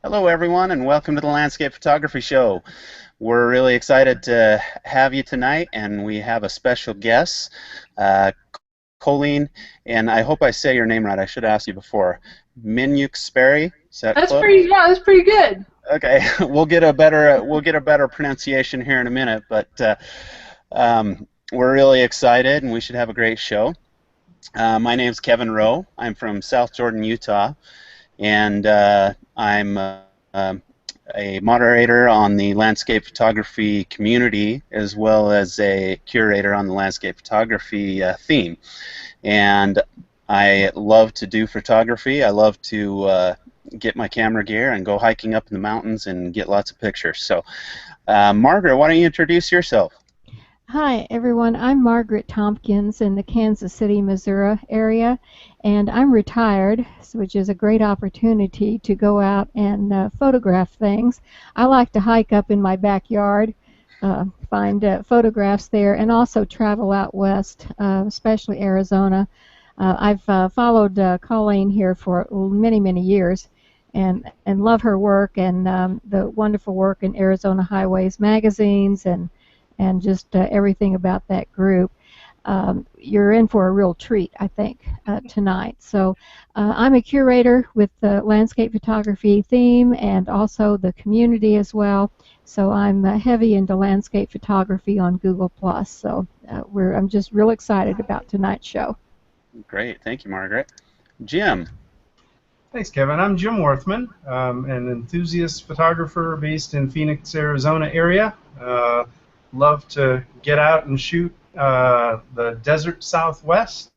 Hello, everyone, and welcome to the Landscape Photography Show. We're really excited to have you tonight, and we have a special guest, uh, Colleen, and I hope I say your name right. I should have asked you before. Miniuk-Sperry. Is that That's close? pretty. Yeah, that's pretty good. Okay, we'll get a better pronunciation here in a minute, but we're really excited, and we should have a great show. My name's Kevin Rowe. I'm from South Jordan, Utah, and I'm a moderator on the landscape photography community as well as a curator on the landscape photography theme. And I love to do photography. I love to get my camera gear and go hiking up in the mountains and get lots of pictures. So, Margaret, why don't you introduce yourself? Hi, everyone. I'm Margaret Tompkins in the Kansas City, Missouri area, and I'm retired, which is a great opportunity to go out and photograph things. I like to hike up in my backyard, find photographs there, and also travel out west, especially Arizona. I've followed Colleen here for many, many years and love her work and the wonderful work in Arizona Highways magazines and just everything about that group. You're in for a real treat, I think, tonight. So I'm a curator with the landscape photography theme and also the community as well. So I'm heavy into landscape photography on Google+. So I'm just real excited about tonight's show. Great. Thank you, Margaret. Jim. Thanks, Kevin. I'm Jim Worthman, an enthusiast photographer based in Phoenix, Arizona area. Love to get out and shoot the desert Southwest,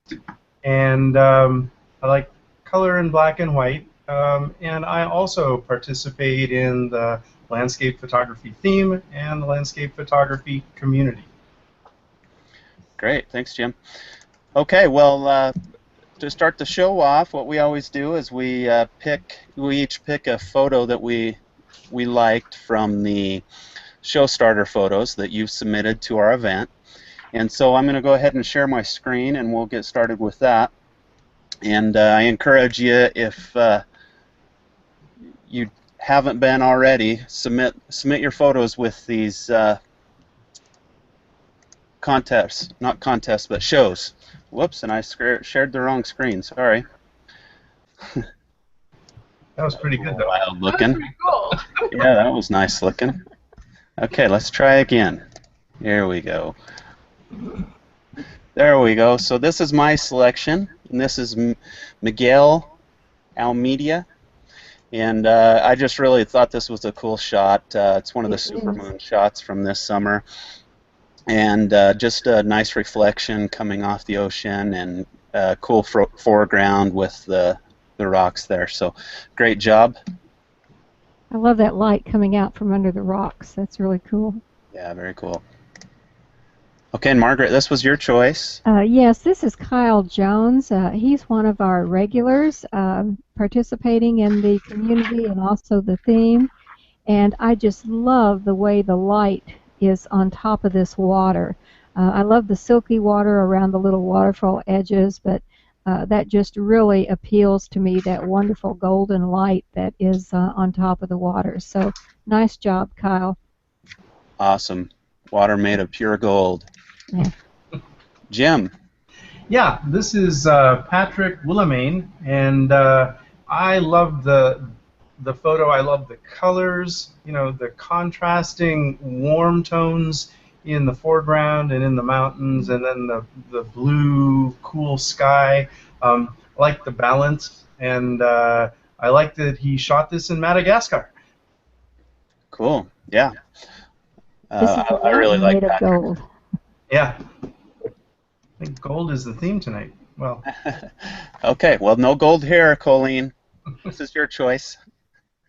and I like color in black and white, and I also participate in the landscape photography theme and the landscape photography community. Great, thanks, Jim. Okay, well, to start the show off, what we always do is we each pick a photo that we liked from the show starter photos that you've submitted to our event. And so I'm going to go ahead and share my screen and we'll get started with that. And I encourage you, if you haven't been already, submit your photos with these not contests, but shows. Whoops, and I shared the wrong screen, sorry. That was pretty good, though. Wild looking. That was pretty cool. Yeah, that was nice looking. Okay, let's try again. Here we go. There we go. So this is my selection, and this is Miguel Almeida. And I just really thought this was a cool shot. It's one of the supermoon shots from this summer. And just a nice reflection coming off the ocean and a cool foreground with the rocks there. So great job. I love that light coming out from under the rocks. That's really cool. Yeah, very cool. Okay, and Margaret, this was your choice. Yes, this is Kyle Jones. He's one of our regulars participating in the community and also the theme. And I just love the way the light is on top of this water. I love the silky water around the little waterfall edges, but that just really appeals to me, that wonderful golden light that is on top of the water. So nice job, Kyle. Awesome. Water made of pure gold. Yeah. Jim. Yeah, this is Patrick Willemane, and I love the photo. I love the colors, you know, the contrasting warm tones in the foreground and in the mountains, and then the blue, cool sky. I like the balance, and I like that he shot this in Madagascar. Cool. Yeah. This is I really like made of that. gold. Yeah. I think gold is the theme tonight. Well. Okay. Well, no gold here, Colleen. This is your choice.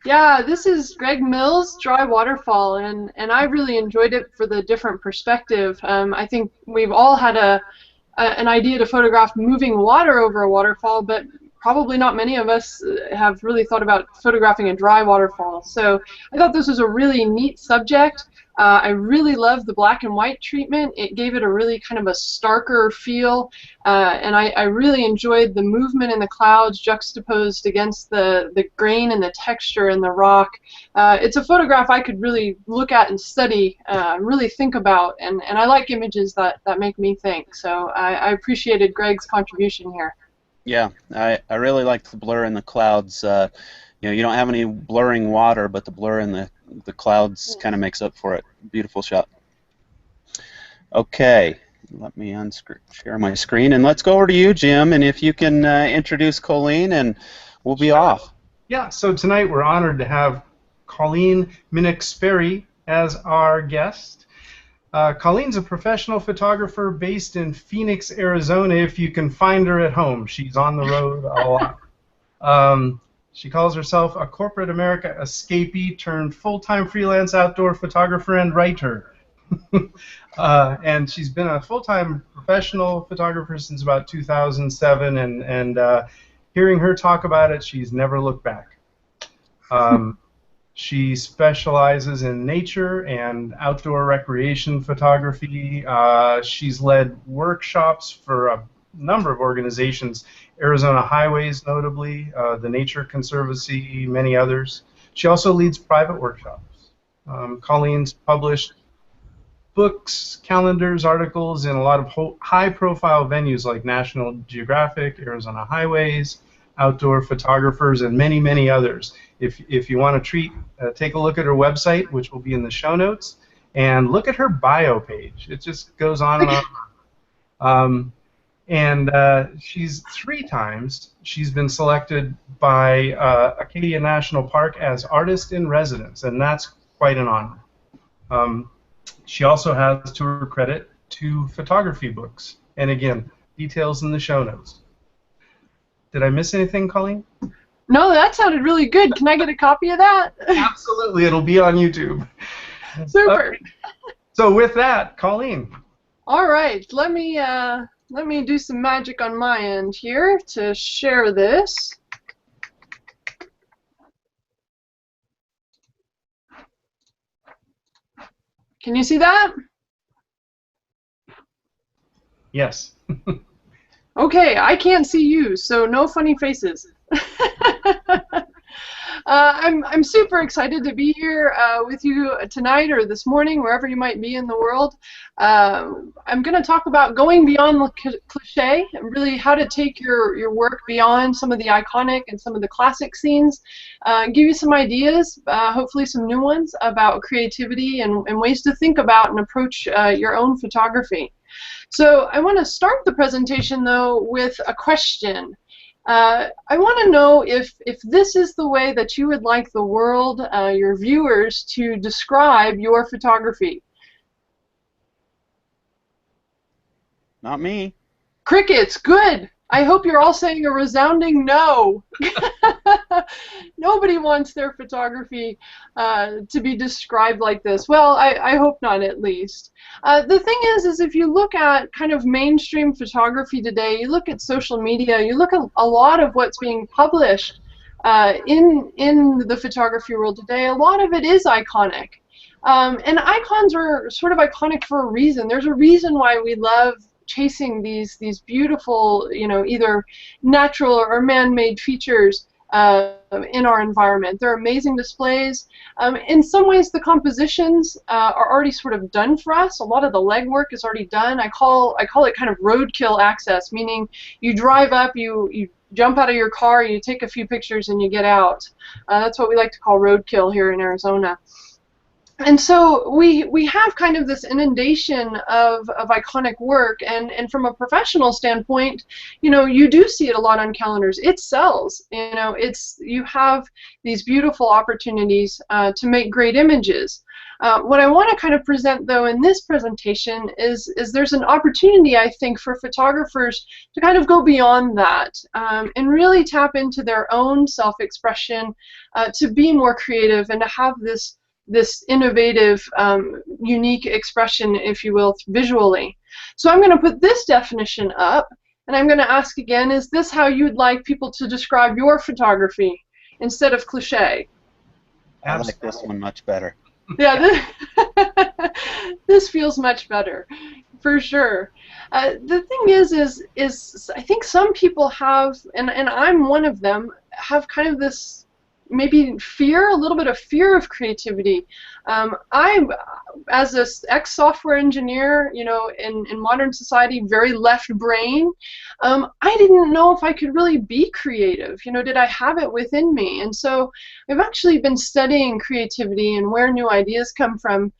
Yeah, this is Greg Mills' Dry Waterfall, and I really enjoyed it for the different perspective. I think we've all had an idea to photograph moving water over a waterfall, but probably not many of us have really thought about photographing a dry waterfall. So I thought this was a really neat subject. I really love the black and white treatment. It gave it a really kind of a starker feel, and I really enjoyed the movement in the clouds juxtaposed against the grain and the texture in the rock. It's a photograph I could really look at and study, really think about, and I like images that make me think. So I appreciated Greg's contribution here. Yeah, I really like the blur in the clouds. You know, you don't have any blurring water, but the blur in the clouds kind of makes up for it. Beautiful shot. Okay, let me share my screen, and let's go over to you, Jim, and if you can introduce Colleen, and we'll be off. Yeah, so tonight we're honored to have Colleen Miniuk-Sperry as our guest. Colleen's a professional photographer based in Phoenix, Arizona, if you can find her at home. She's on the road a lot. She calls herself a corporate America escapee turned full-time freelance outdoor photographer and writer. And she's been a full-time professional photographer since about 2007, and hearing her talk about it, she's never looked back. She specializes in nature and outdoor recreation photography. She's led workshops for a number of organizations, Arizona Highways notably, the Nature Conservancy, many others. She also leads private workshops. Colleen's published books, calendars, articles in a lot of high-profile venues like National Geographic, Arizona Highways, Outdoor Photographers, and many, many others. If you want to take a look at her website, which will be in the show notes, and look at her bio page. It just goes on and on. And she's 3 times she's been selected by Acadia National Park as Artist in Residence, and that's quite an honor. She also has, to her credit, 2 photography books, and again, details in the show notes. Did I miss anything, Colleen? No, that sounded really good. Can I get a copy of that? Absolutely, it'll be on YouTube. Super. So with that, Colleen. All right, let me do some magic on my end here to share this. Can you see that? Yes. Okay, I can't see you, so no funny faces. I'm super excited to be here with you tonight or this morning, wherever you might be in the world. I'm going to talk about going beyond the cliche, and really how to take your work beyond some of the iconic and some of the classic scenes, give you some ideas, hopefully some new ones, about creativity and ways to think about and approach your own photography. So I want to start the presentation, though, with a question. I want to know if this is the way that you would like the world, your viewers, to describe your photography. Not me. Crickets, good. I hope you're all saying a resounding no. Nobody wants their photography to be described like this. Well, I hope not, at least. The thing is if you look at kind of mainstream photography today, you look at social media, you look at a lot of what's being published in the photography world today, a lot of it is iconic. And icons are sort of iconic for a reason. There's a reason why we love chasing these beautiful, you know, either natural or man-made features in our environment. They're amazing displays. In some ways, the compositions are already sort of done for us. A lot of the legwork is already done. I call it kind of roadkill access, meaning you drive up, you jump out of your car, you take a few pictures, and you get out. That's what we like to call roadkill here in Arizona. And so we have kind of this inundation of iconic work, and from a professional standpoint, you know, you do see it a lot on calendars. It sells. You know, you have these beautiful opportunities to make great images. What I want to kind of present, though, in this presentation is there's an opportunity, I think, for photographers to kind of go beyond that and really tap into their own self-expression, to be more creative and to have this innovative, unique expression, if you will, visually. So I'm going to put this definition up, and I'm going to ask again, is this how you'd like people to describe your photography instead of cliche? I like this one much better. Yeah, this feels much better, for sure. The thing is I think some people have, and I'm one of them, have kind of this maybe fear, a little bit of fear of creativity. I, as an ex-software engineer, you know, in modern society, very left brain, I didn't know if I could really be creative. You know, did I have it within me? And so I've actually been studying creativity and where new ideas come from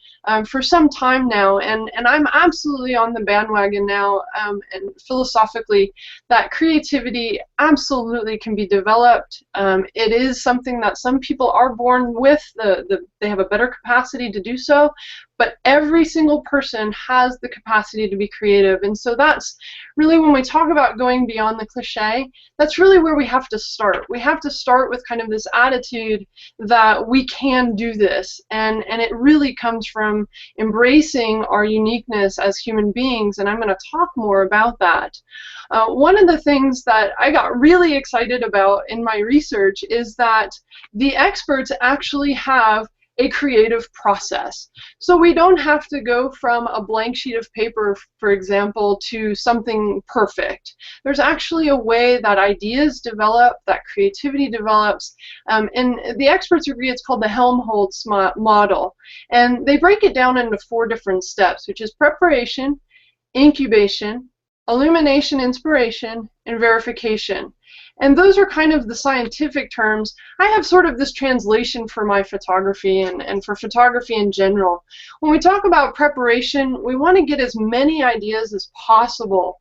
for some time now, and I'm absolutely on the bandwagon now, and philosophically, that creativity absolutely can be developed. It is something that some people are born with, they have a better capacity to do so, but every single person has the capacity to be creative. And so that's really, when we talk about going beyond the cliche, that's really where we have to start. We have to start with kind of this attitude that we can do this, and it really comes from embracing our uniqueness as human beings, and I'm going to talk more about that. One of the things that I got really excited about in my research is that the experts actually have a creative process. So we don't have to go from a blank sheet of paper, for example, to something perfect. There's actually a way that ideas develop, that creativity develops, and the experts agree it's called the Helmholtz model. And they break it down into 4 different steps, which is preparation, incubation, illumination, inspiration, and verification. And those are kind of the scientific terms. I have sort of this translation for my photography and for photography in general. When we talk about preparation, we want to get as many ideas as possible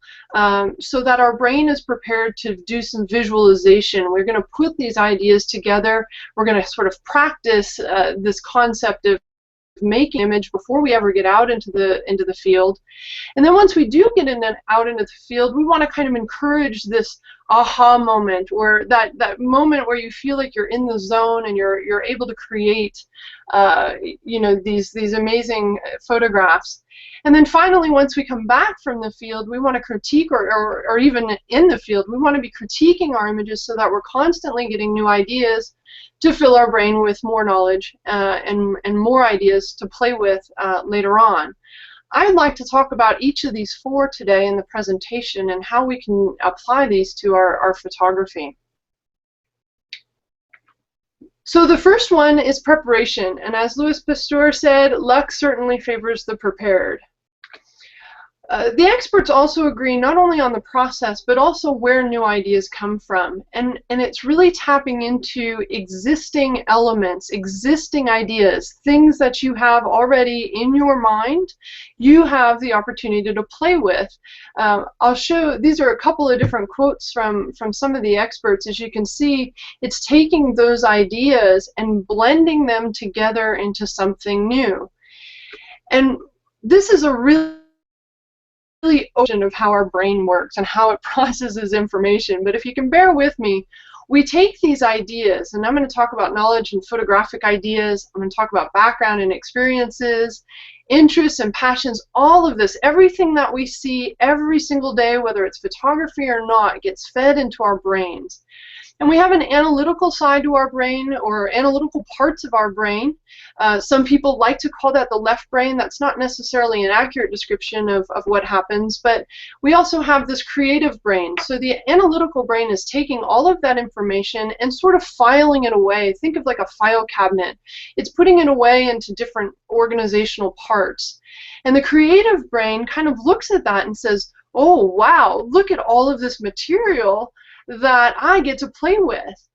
so that our brain is prepared to do some visualization. We're going to put these ideas together. We're going to sort of practice this concept of making an image before we ever get out into the field. And then once we do get out into the field, we want to kind of encourage this aha moment, or that moment where you feel like you're in the zone and you're able to create you know, these amazing photographs. And then finally, once we come back from the field, we want to critique, or even in the field, we want to be critiquing our images so that we're constantly getting new ideas to fill our brain with more knowledge and more ideas to play with later on. I'd like to talk about each of these 4 today in the presentation and how we can apply these to our photography. So the first one is preparation, and as Louis Pasteur said, luck certainly favors the prepared. The experts also agree not only on the process, but also where new ideas come from. And it's really tapping into existing elements, existing ideas, things that you have already in your mind, you have the opportunity to play with. I'll show, these are a couple of different quotes from some of the experts. As you can see, it's taking those ideas and blending them together into something new. And this is a really ocean of how our brain works and how it processes information. But if you can bear with me, we take these ideas, and I'm going to talk about knowledge and photographic ideas. I'm going to talk about background and experiences, interests and passions, all of this, everything that we see every single day, whether it's photography or not, gets fed into our brains. And we have an analytical side to our brain, or analytical parts of our brain. Some people like to call that the left brain. That's not necessarily an accurate description of what happens, but we also have this creative brain. So the analytical brain is taking all of that information and sort of filing it away. Think of like a file cabinet. It's putting it away into different organizational parts. And the creative brain kind of looks at that and says, oh wow, look at all of this material that I get to play with.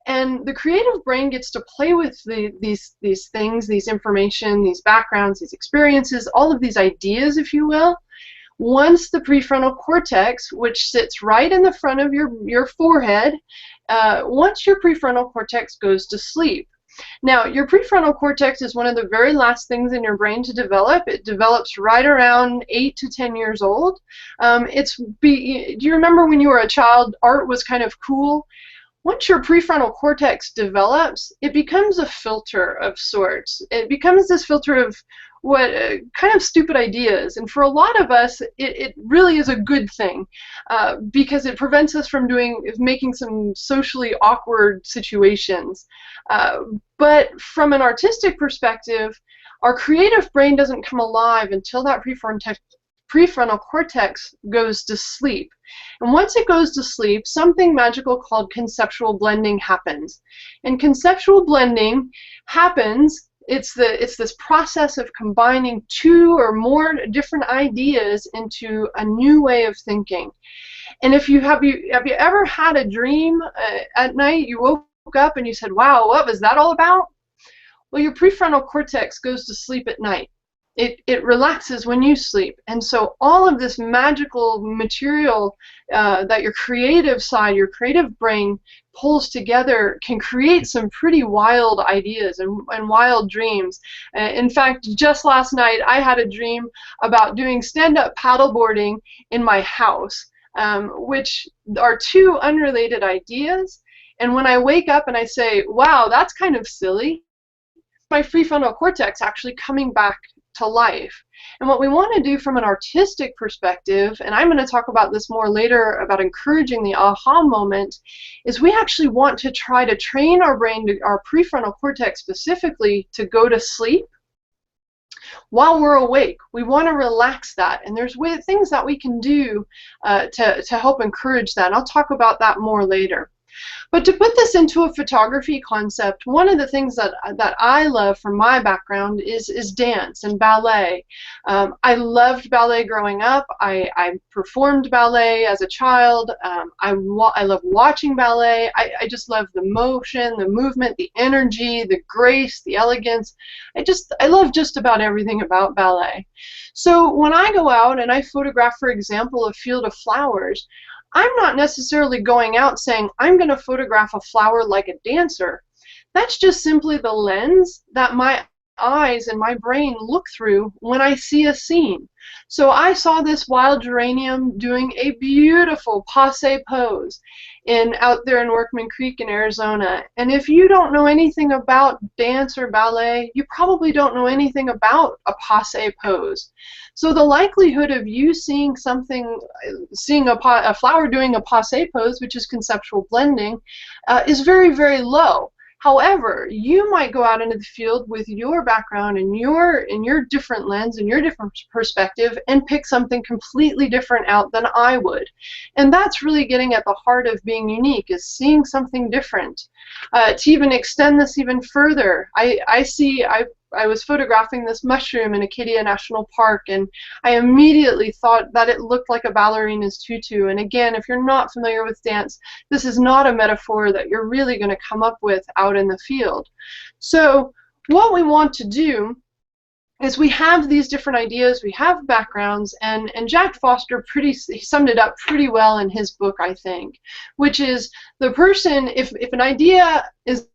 And the creative brain gets to play with these things, these information, these backgrounds, these experiences, all of these ideas, if you will, once the prefrontal cortex, which sits right in the front of your forehead, once your prefrontal cortex goes to sleep. Now, your prefrontal cortex is one of the very last things in your brain to develop. It develops right around 8 to 10 years old. Do you remember when you were a child, art was kind of cool? Once your prefrontal cortex develops, it becomes a filter of sorts. It becomes this filter of what kind of stupid ideas, and for a lot of us it really is a good thing because it prevents us from making some socially awkward situations. But from an artistic perspective, our creative brain doesn't come alive until that prefrontal cortex goes to sleep. And once it goes to sleep, something magical called conceptual blending happens. And conceptual blending happens, it's this process of combining two or more different ideas into a new way of thinking. And if you have you ever had a dream at night, you woke up and you said, wow, what was that all about? Well, your prefrontal cortex goes to sleep at night. It relaxes when you sleep. And so all of this magical material that your creative side, your creative brain pulls together can create some pretty wild ideas and wild dreams. In fact, just last night I had a dream about doing stand-up paddleboarding in my house, which are two unrelated ideas. And when I wake up and I say, wow, that's kind of silly, my prefrontal cortex actually coming back to life. And what we want to do from an artistic perspective, and I'm going to talk about this more later about encouraging the aha moment, is we actually want to try to train our brain, our prefrontal cortex specifically, to go to sleep while we're awake. We want to relax that, and there's things that we can do to help encourage that, and I'll talk about that more later. But to put this into a photography concept, one of the things that I love from my background is dance and ballet. I loved ballet growing up. I performed ballet as a child. I love watching ballet. I just love the motion, the movement, the energy, the grace, the elegance. I love just about everything about ballet. So when I go out and I photograph, for example, a field of flowers, I'm not necessarily going out saying, I'm going to photograph a flower like a dancer. That's just simply the lens that my eyes and my brain look through when I see a scene. So I saw this wild geranium doing a beautiful passe pose out there in Workman Creek in Arizona. And if you don't know anything about dance or ballet, you probably don't know anything about a passe pose. So the likelihood of you seeing a flower doing a passe pose, which is conceptual blending, is very, very low. However, you might go out into the field with your background and your different lens and your different perspective and pick something completely different out than I would. And that's really getting at the heart of being unique, is seeing something different. To even extend this even further, I was photographing this mushroom in Acadia National Park, and I immediately thought that it looked like a ballerina's tutu. And again, if you're not familiar with dance, this is not a metaphor that you're really going to come up with out in the field. So what we want to do is we have these different ideas, we have backgrounds, and Jack Foster he summed it up pretty well in his book, I think, which is the person, if an idea is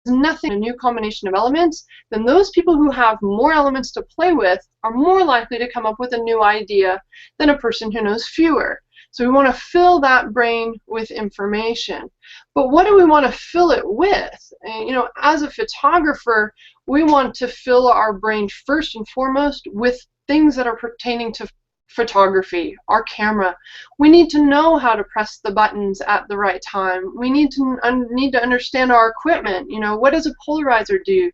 nothing, a new combination of elements, then those people who have more elements to play with are more likely to come up with a new idea than a person who knows fewer. So we want to fill that brain with information. But what do we want to fill it with? And, as a photographer, we want to fill our brain first and foremost with things that are pertaining to photography, our camera. We need to know how to press the buttons at the right time. We need to understand our equipment. What does a polarizer do?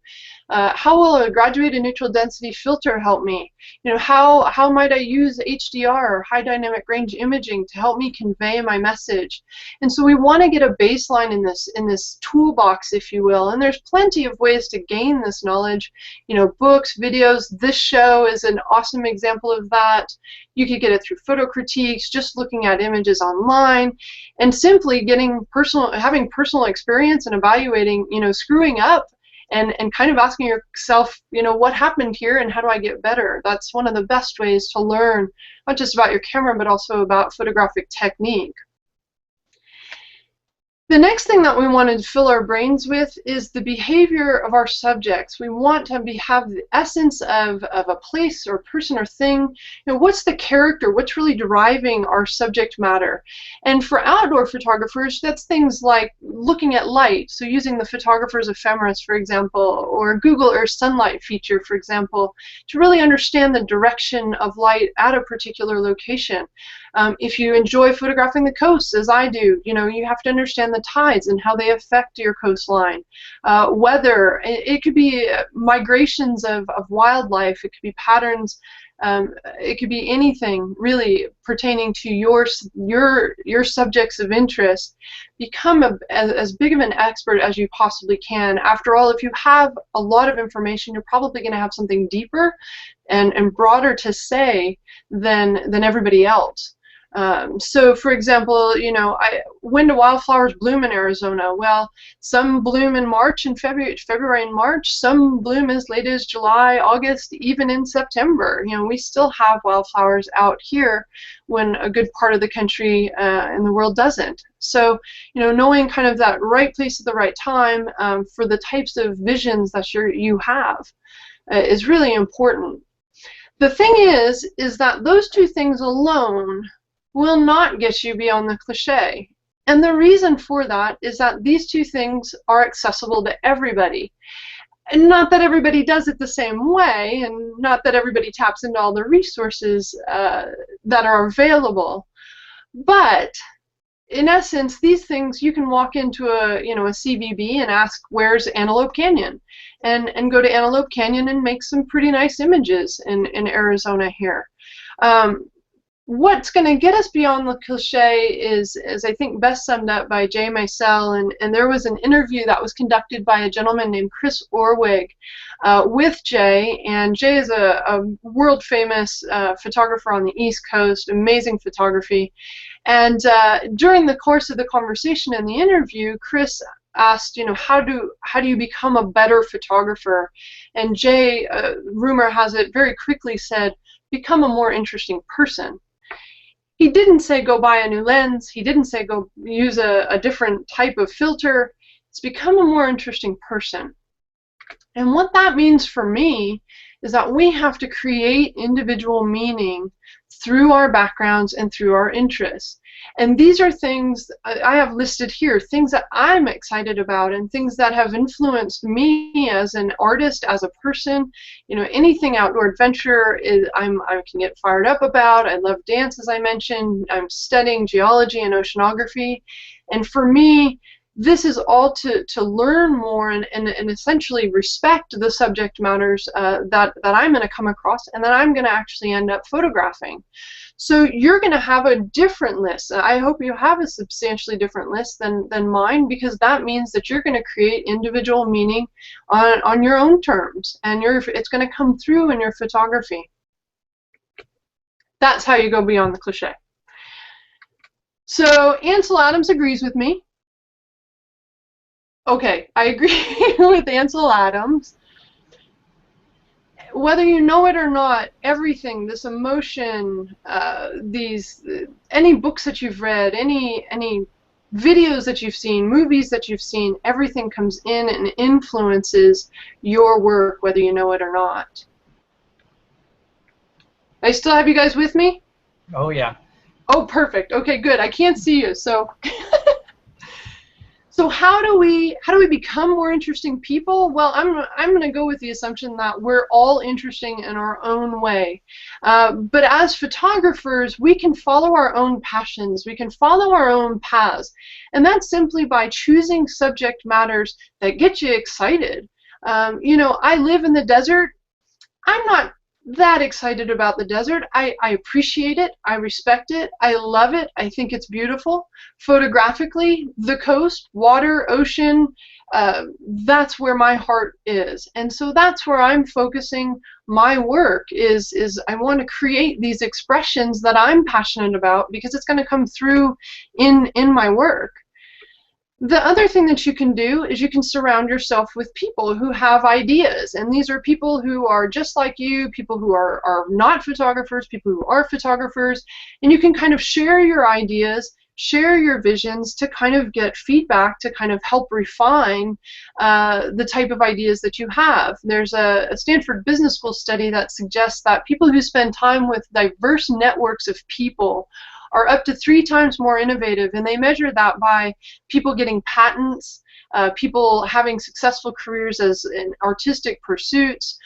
How will a graduated neutral density filter help me? How might I use HDR or high dynamic range imaging to help me convey my message? And so we want to get a baseline in this toolbox, if you will. And there's plenty of ways to gain this knowledge. Books, videos. This show is an awesome example of that. You could get it through photo critiques, just looking at images online, and simply having personal experience and evaluating, screwing up, and kind of asking yourself, what happened here and how do I get better? That's one of the best ways to learn, not just about your camera, but also about photographic technique. The next thing that we want to fill our brains with is the behavior of our subjects. We want to have the essence of a place or person or thing. What's the character? What's really driving our subject matter? And for outdoor photographers, that's things like looking at light, so using the photographer's ephemeris, for example, or Google Earth sunlight feature, for example, to really understand the direction of light at a particular location. If you enjoy photographing the coast, as I do, you know, you have to understand the tides and how they affect your coastline. Weather, it could be migrations of wildlife, it could be patterns, it could be anything really pertaining to your subjects of interest. Become as big of an expert as you possibly can. After all, if you have a lot of information, you're probably going to have something deeper and broader to say than everybody else. So, for example, you know, when do wildflowers bloom in Arizona? Well, some bloom in March and February and March. Some bloom as late as July, August, even in September. You know, we still have wildflowers out here when a good part of the country in the world doesn't. So, you know, knowing kind of that right place at the right time for the types of visions that you have is really important. The thing is that those two things alone will not get you beyond the cliché. And the reason for that is that these two things are accessible to everybody. And not that everybody does it the same way, and not that everybody taps into all the resources that are available. But in essence, these things, you can walk into a CVB and ask, where's Antelope Canyon? And go to Antelope Canyon and make some pretty nice images in Arizona here. What's going to get us beyond the cliché is I think best summed up by Jay Meisel, and there was an interview that was conducted by a gentleman named Chris Orwig with Jay, and Jay is a world famous photographer on the East Coast, amazing photography, and during the course of the conversation and the interview, Chris asked, you know, how do you become a better photographer? And Jay, rumor has it, very quickly said, become a more interesting person. He didn't say go buy a new lens. He didn't say go use a different type of filter. It's become a more interesting person. And what that means for me is that we have to create individual meaning through our backgrounds and through our interests. And these are things I have listed here, things that I'm excited about and things that have influenced me as an artist, as a person. You know, anything outdoor adventure I can get fired up about. I love dance, as I mentioned. I'm studying geology and oceanography. And for me, this is all to learn more and essentially respect the subject matters that I'm going to come across and that I'm going to actually end up photographing. So you're going to have a different list. I hope you have a substantially different list than mine, because that means that you're going to create individual meaning on your own terms, and it's going to come through in your photography. That's how you go beyond the cliché. So Ansel Adams agrees with me. Okay, I agree with Ansel Adams. Whether you know it or not, everything, this emotion, any books that you've read, any videos that you've seen, movies that you've seen, everything comes in and influences your work, whether you know it or not. I still have you guys with me? Oh yeah. Oh, perfect. Okay, good. I can't see you, so. So how do we become more interesting people? Well, I'm going to go with the assumption that we're all interesting in our own way. But as photographers, we can follow our own passions. We can follow our own paths. And that's simply by choosing subject matters that get you excited. You know, I live in the desert. I'm not that excited about the desert. I appreciate it. I respect it. I love it. I think it's beautiful. Photographically, the coast, water, ocean, that's where my heart is. And so that's where I'm focusing my work is I want to create these expressions that I'm passionate about, because it's going to come through in my work. The other thing that you can do is you can surround yourself with people who have ideas, and these are people who are just like you, people who are not photographers, people who are photographers, and you can kind of share your ideas, share your visions to kind of get feedback, to kind of help refine the type of ideas that you have. There's a Stanford Business School study that suggests that people who spend time with diverse networks of people are up to 3 times more innovative, and they measure that by people getting patents, people having successful careers as in artistic pursuits.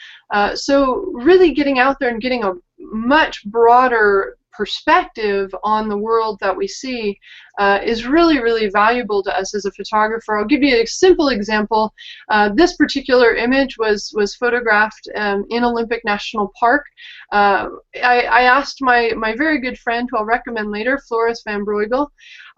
So really getting out there and getting a much broader perspective on the world that we see is really, really valuable to us as a photographer. I'll give you a simple example. This particular image was photographed in Olympic National Park. I asked my very good friend, who I'll recommend later, Floris van Breugel,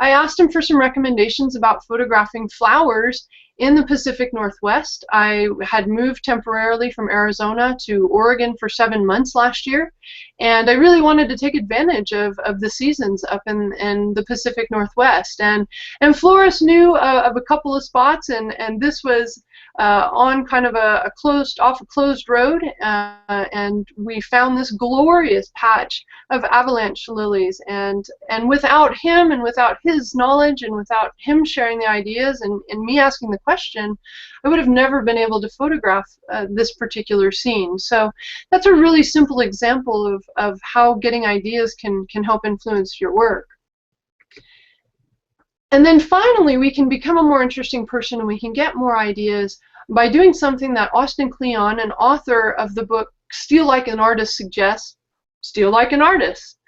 I asked him for some recommendations about photographing flowers in the Pacific Northwest. I had moved temporarily from Arizona to Oregon for 7 months last year, and I really wanted to take advantage of the seasons up in the Pacific Northwest. And Floris knew of a couple of spots, and this was on kind of a closed road, and we found this glorious patch of avalanche lilies. And without him, and without his knowledge, and without him sharing the ideas, and me asking the question, I would have never been able to photograph this particular scene. So that's a really simple example of how getting ideas can help influence your work. And then finally, we can become a more interesting person, and we can get more ideas by doing something that Austin Kleon, an author of the book Steal Like an Artist, suggests: steal like an artist.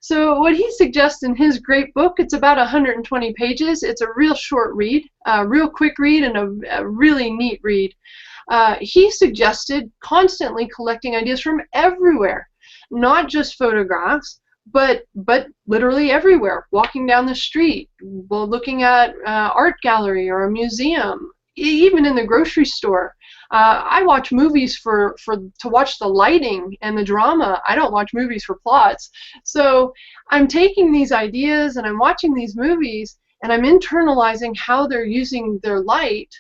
So what he suggests in his great book, it's about 120 pages. It's a real short read, a real quick read, and a really neat read. He suggested constantly collecting ideas from everywhere, not just photographs, but literally everywhere. Walking down the street, well, looking at art gallery or a museum, even in the grocery store. I watch movies to watch the lighting and the drama. I don't watch movies for plots. So I'm taking these ideas and I'm watching these movies, and I'm internalizing how they're using their light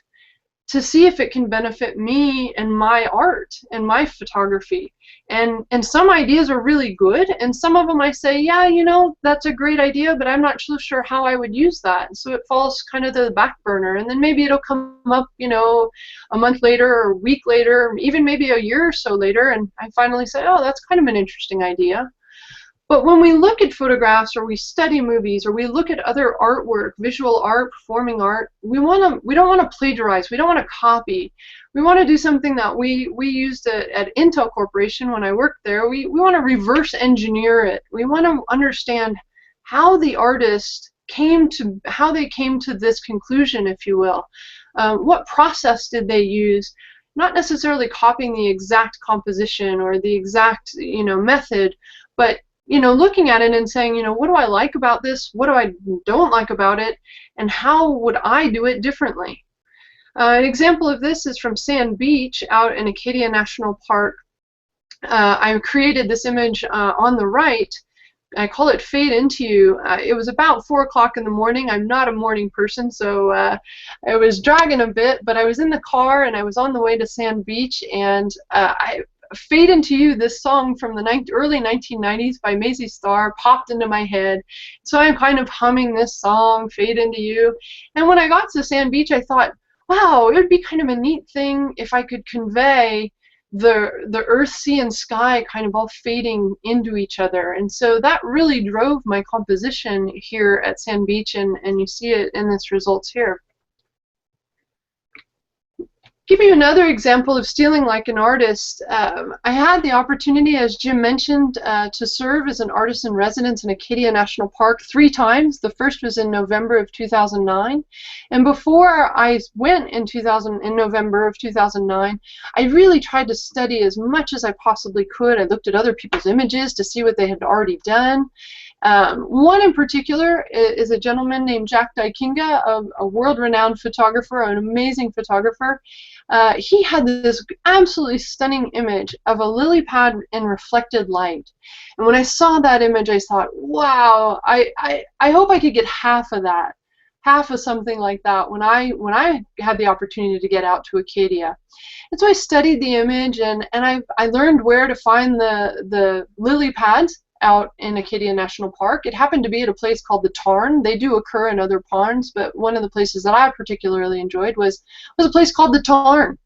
to see if it can benefit me and my art and my photography. And some ideas are really good, and some of them I say, yeah, you know, that's a great idea, but I'm not so sure how I would use that. And so it falls kind of to the back burner, and then maybe it'll come up, you know, a month later or a week later, or even maybe a year or so later, and I finally say, oh, that's kind of an interesting idea. But when we look at photographs, or we study movies, or we look at other artwork, visual art, performing art, we don't want to plagiarize. We don't want to copy. We want to do something that we used at Intel Corporation when I worked there. We want to reverse engineer it. We want to understand how the artist came to this conclusion, if you will. What process did they use? Not necessarily copying the exact composition or the exact, you know, method, but looking at it and saying, what do I like about this? What do I don't like about it? And how would I do it differently? An example of this is from Sand Beach out in Acadia National Park. I created this image on the right. I call it Fade Into You. It was about 4 o'clock in the morning. I'm not a morning person, so I was dragging a bit, but I was in the car and I was on the way to Sand Beach, and Fade Into You, this song from the early 1990s by Maisie Starr, popped into my head. So I'm kind of humming this song, Fade Into You. And when I got to Sand Beach, I thought, wow, it would be kind of a neat thing if I could convey the earth, sea, and sky kind of all fading into each other. And so that really drove my composition here at Sand Beach, and you see it in this results here. Give you another example of stealing like an artist. I had the opportunity, as Jim mentioned, to serve as an artist in residence in Acadia National Park 3 times. The first was in November of 2009, and before I went in November of 2009, I really tried to study as much as I possibly could. I looked at other people's images to see what they had already done. One in particular is a gentleman named Jack Daikinga, a world-renowned photographer, an amazing photographer. He had this absolutely stunning image of a lily pad in reflected light. And when I saw that image, I thought, wow, I hope I could get half of that, half of something like that when I had the opportunity to get out to Acadia. And so I studied the image, and I learned where to find the lily pads out in Acadia National Park. It happened to be at a place called the Tarn. They do occur in other ponds, but one of the places that I particularly enjoyed was a place called the Tarn.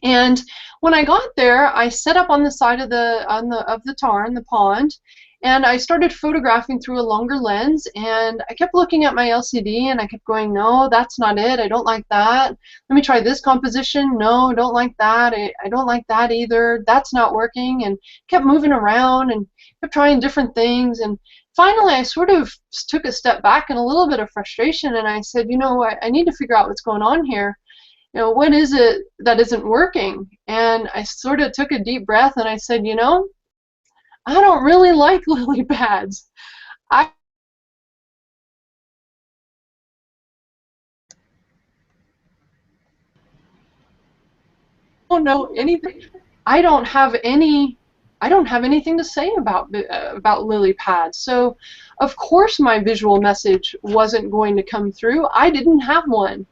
And when I got there, I set up on the side of the Tarn, the pond, And I started photographing through a longer lens, and I kept looking at my LCD and I kept going, no, that's not it, I don't like that. Let me try this composition. No, don't like that. I don't like that either. That's not working. And kept moving around and kept trying different things. And finally I sort of took a step back in a little bit of frustration, and I said, you know, I need to figure out what's going on here. You know, what is it that isn't working? And I sort of took a deep breath and I said, you know, I don't really like lily pads. I don't know anything. I don't have anything to say about lily pads. So, of course, my visual message wasn't going to come through. I didn't have one.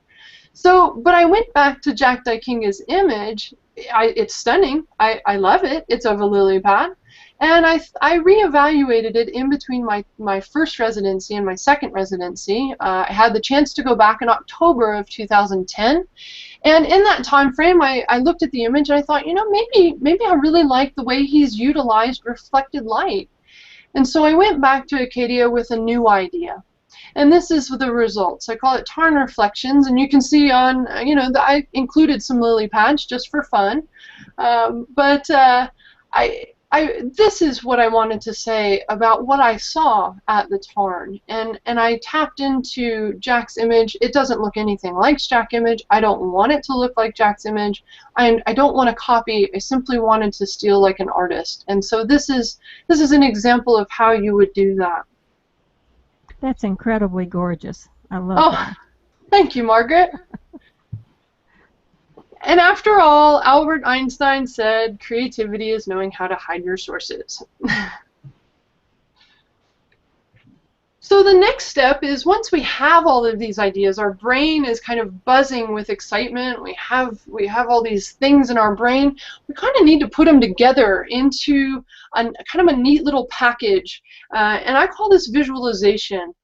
So, but I went back to Jack Daikinga's image. It's stunning. I love it. It's of a lily pad. And I reevaluated it in between my first residency and my second residency. I had the chance to go back in October of 2010. And in that time frame, I looked at the image and I thought, you know, maybe I really like the way he's utilized reflected light. And so I went back to Acadia with a new idea. And this is the results. I call it Tarn Reflections, and you can see on, you know, I included some lily pads just for fun. This is what I wanted to say about what I saw at the Tarn, and I tapped into Jack's image. It doesn't look anything like Jack's image. I don't want it to look like Jack's image. I don't want to copy. I simply wanted to steal like an artist, and so this is an example of how you would do that. That's incredibly gorgeous. I love that. Thank you, Margaret. And after all, Albert Einstein said, creativity is knowing how to hide your sources. So the next step is, once we have all of these ideas, our brain is kind of buzzing with excitement, we have all these things in our brain, we kind of need to put them together into kind of a neat little package. And I call this visualization.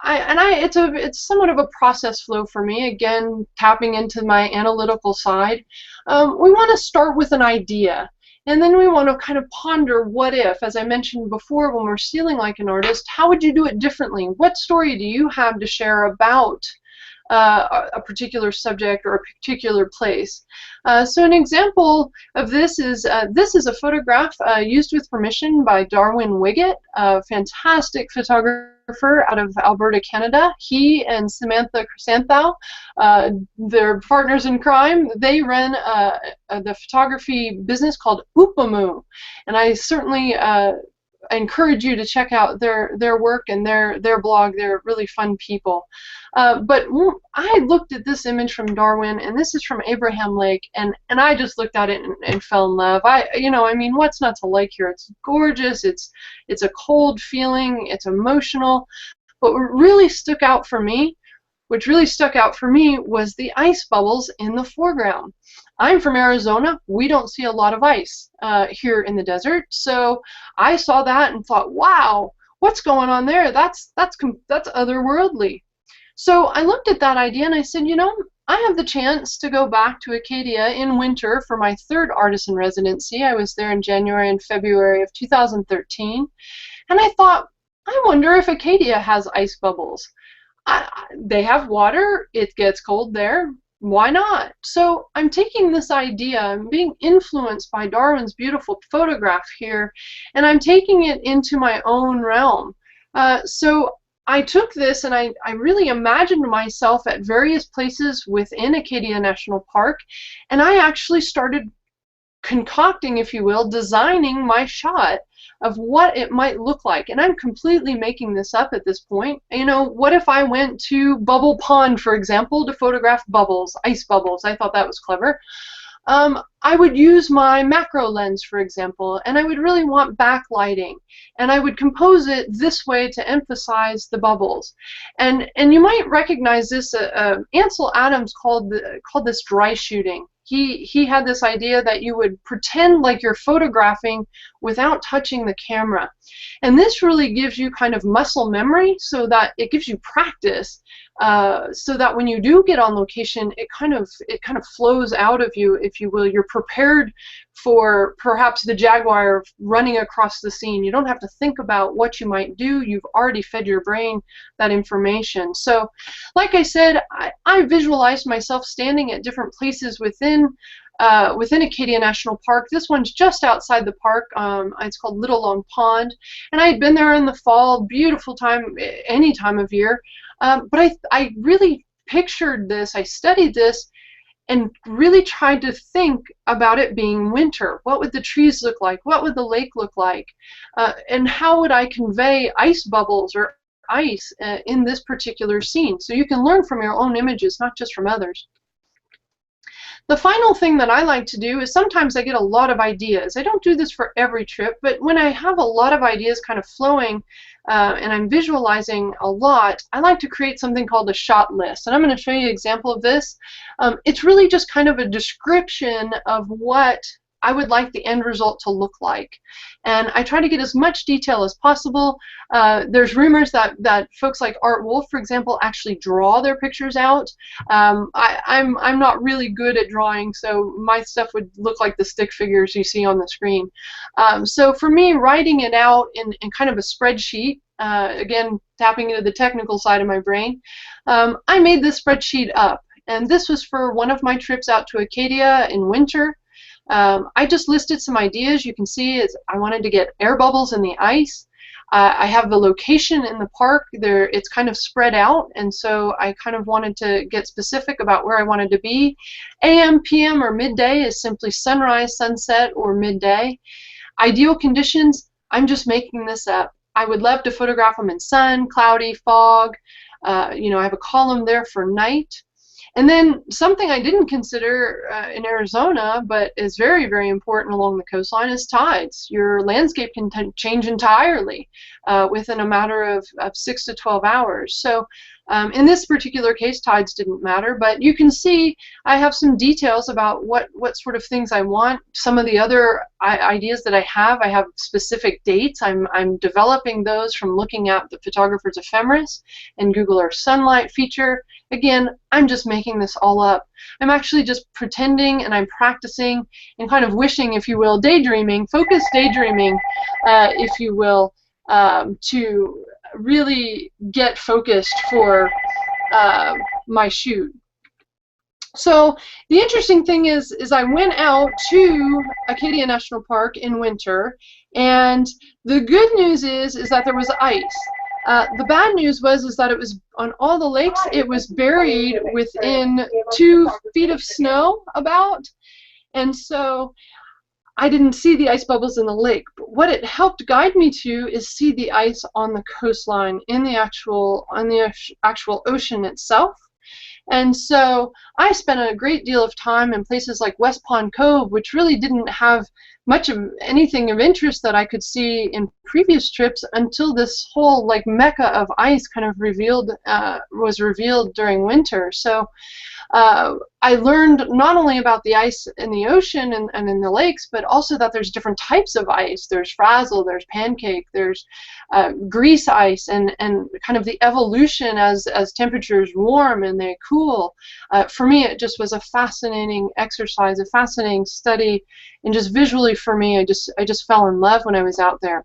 It's somewhat of a process flow for me, again, tapping into my analytical side. We want to start with an idea, and then we want to kind of ponder what if. As I mentioned before, when we're stealing like an artist, how would you do it differently? What story do you have to share about a particular subject or a particular place? So an example of this is a photograph used with permission by Darwin Wiggett, a fantastic photographer out of Alberta, Canada. He and Samantha Chrysanthou, they're partners in crime. They run the photography business called Upamu, and I certainly I encourage you to check out their work and their blog. They're really fun people. But I looked at this image from Darwin, and this is from Abraham Lake, and I just looked at it and fell in love. I mean, what's not to like here? It's gorgeous. It's a cold feeling. It's emotional. But what really stuck out for me was the ice bubbles in the foreground. I'm from Arizona. We don't see a lot of ice here in the desert, so I saw that and thought, wow, what's going on there? That's otherworldly. So I looked at that idea and I said, you know, I have the chance to go back to Acadia in winter for my third artisan residency. I was there in January and February of 2013, and I thought, I wonder if Acadia has ice bubbles. They have water. It gets cold there. Why not? So I'm taking this idea, I'm being influenced by Darwin's beautiful photograph here, and I'm taking it into my own realm. So I took this and I really imagined myself at various places within Acadia National Park, and I actually started concocting, if you will, designing my shot of what it might look like. And I'm completely making this up at this point. You know, what if I went to Bubble Pond, for example, to photograph bubbles, ice bubbles? I thought that was clever. I would use my macro lens, for example, and I would really want backlighting, and I would compose it this way to emphasize the bubbles. And you might recognize this. Ansel Adams called this dry shooting. He had this idea that you would pretend like you're photographing without touching the camera. And this really gives you kind of muscle memory, so that it gives you practice so that when you do get on location, it kind of flows out of you, if you will. You're prepared for perhaps the jaguar running across the scene. You don't have to think about what you might do. You've already fed your brain that information. So, like I said, I visualized myself standing at different places within Acadia National Park. This one's just outside the park. It's called Little Long Pond, and I had been there in the fall. Beautiful time, any time of year. But I really pictured this. I studied this and really tried to think about it being winter. What would the trees look like? What would the lake look like? And how would I convey ice bubbles or ice in this particular scene? So you can learn from your own images, not just from others. The final thing that I like to do is sometimes I get a lot of ideas. I don't do this for every trip, but when I have a lot of ideas kind of flowing and I'm visualizing a lot, I like to create something called a shot list. And I'm going to show you an example of this. It's really just kind of a description of what I would like the end result to look like. And I try to get as much detail as possible. There's rumors that folks like Art Wolf, for example, actually draw their pictures out. I'm not really good at drawing, so my stuff would look like the stick figures you see on the screen. So for me, writing it out in kind of a spreadsheet, again, tapping into the technical side of my brain, I made this spreadsheet up. And this was for one of my trips out to Acadia in winter. I just listed some ideas. You can see I wanted to get air bubbles in the ice. I have the location in the park there. It's kind of spread out, and so I kind of wanted to get specific about where I wanted to be. AM, PM, or midday is simply sunrise, sunset, or midday. Ideal conditions, I'm just making this up. I would love to photograph them in sun, cloudy, fog. You know, I have a column there for night. And then something I didn't consider in Arizona, but is very, very important along the coastline, is tides. Your landscape can change entirely within a matter of 6 to 12 hours. So in this particular case, tides didn't matter, but you can see I have some details about what sort of things I want. Some of the other ideas that I have specific dates. I'm developing those from looking at the photographer's ephemeris and Google Earth Sunlight feature. Again, I'm just making this all up. I'm actually just pretending, and I'm practicing and kind of wishing, if you will, daydreaming, focused daydreaming, if you will, to really get focused for my shoot. So the interesting thing is I went out to Acadia National Park in winter, and the good news is that there was ice. The bad news was that it was on all the lakes. It was buried within 2 feet of snow about, and so I didn't see the ice bubbles in the lake. But what it helped guide me to is see the ice on the coastline, in the actual ocean itself. And so I spent a great deal of time in places like West Pond Cove, which really didn't have much of anything of interest that I could see in previous trips until this whole like mecca of ice kind of was revealed during winter. So I learned not only about the ice in the ocean and in the lakes, but also that there's different types of ice. There's frazzle, there's pancake, there's grease ice, and kind of the evolution as temperatures warm and they cool. For me, it just was a fascinating exercise, a fascinating study, and just visually for me, I just fell in love when I was out there.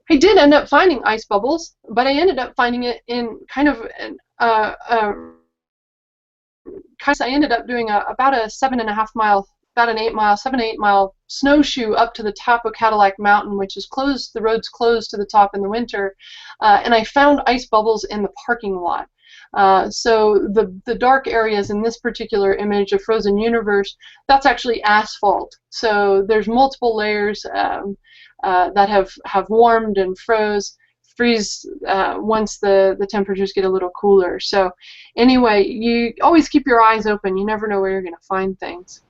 I did end up finding ice bubbles, but I ended up finding it in kind of I ended up doing about a 7.5 mile, about an 8 mile, 7 to 8 mile snowshoe up to the top of Cadillac Mountain, which is closed. The road's closed to the top in the winter, and I found ice bubbles in the parking lot. So the dark areas in this particular image of Frozen Universe, that's actually asphalt. So there's multiple layers that have warmed and freeze once the temperatures get a little cooler. So anyway, you always keep your eyes open. You never know where you're going to find things.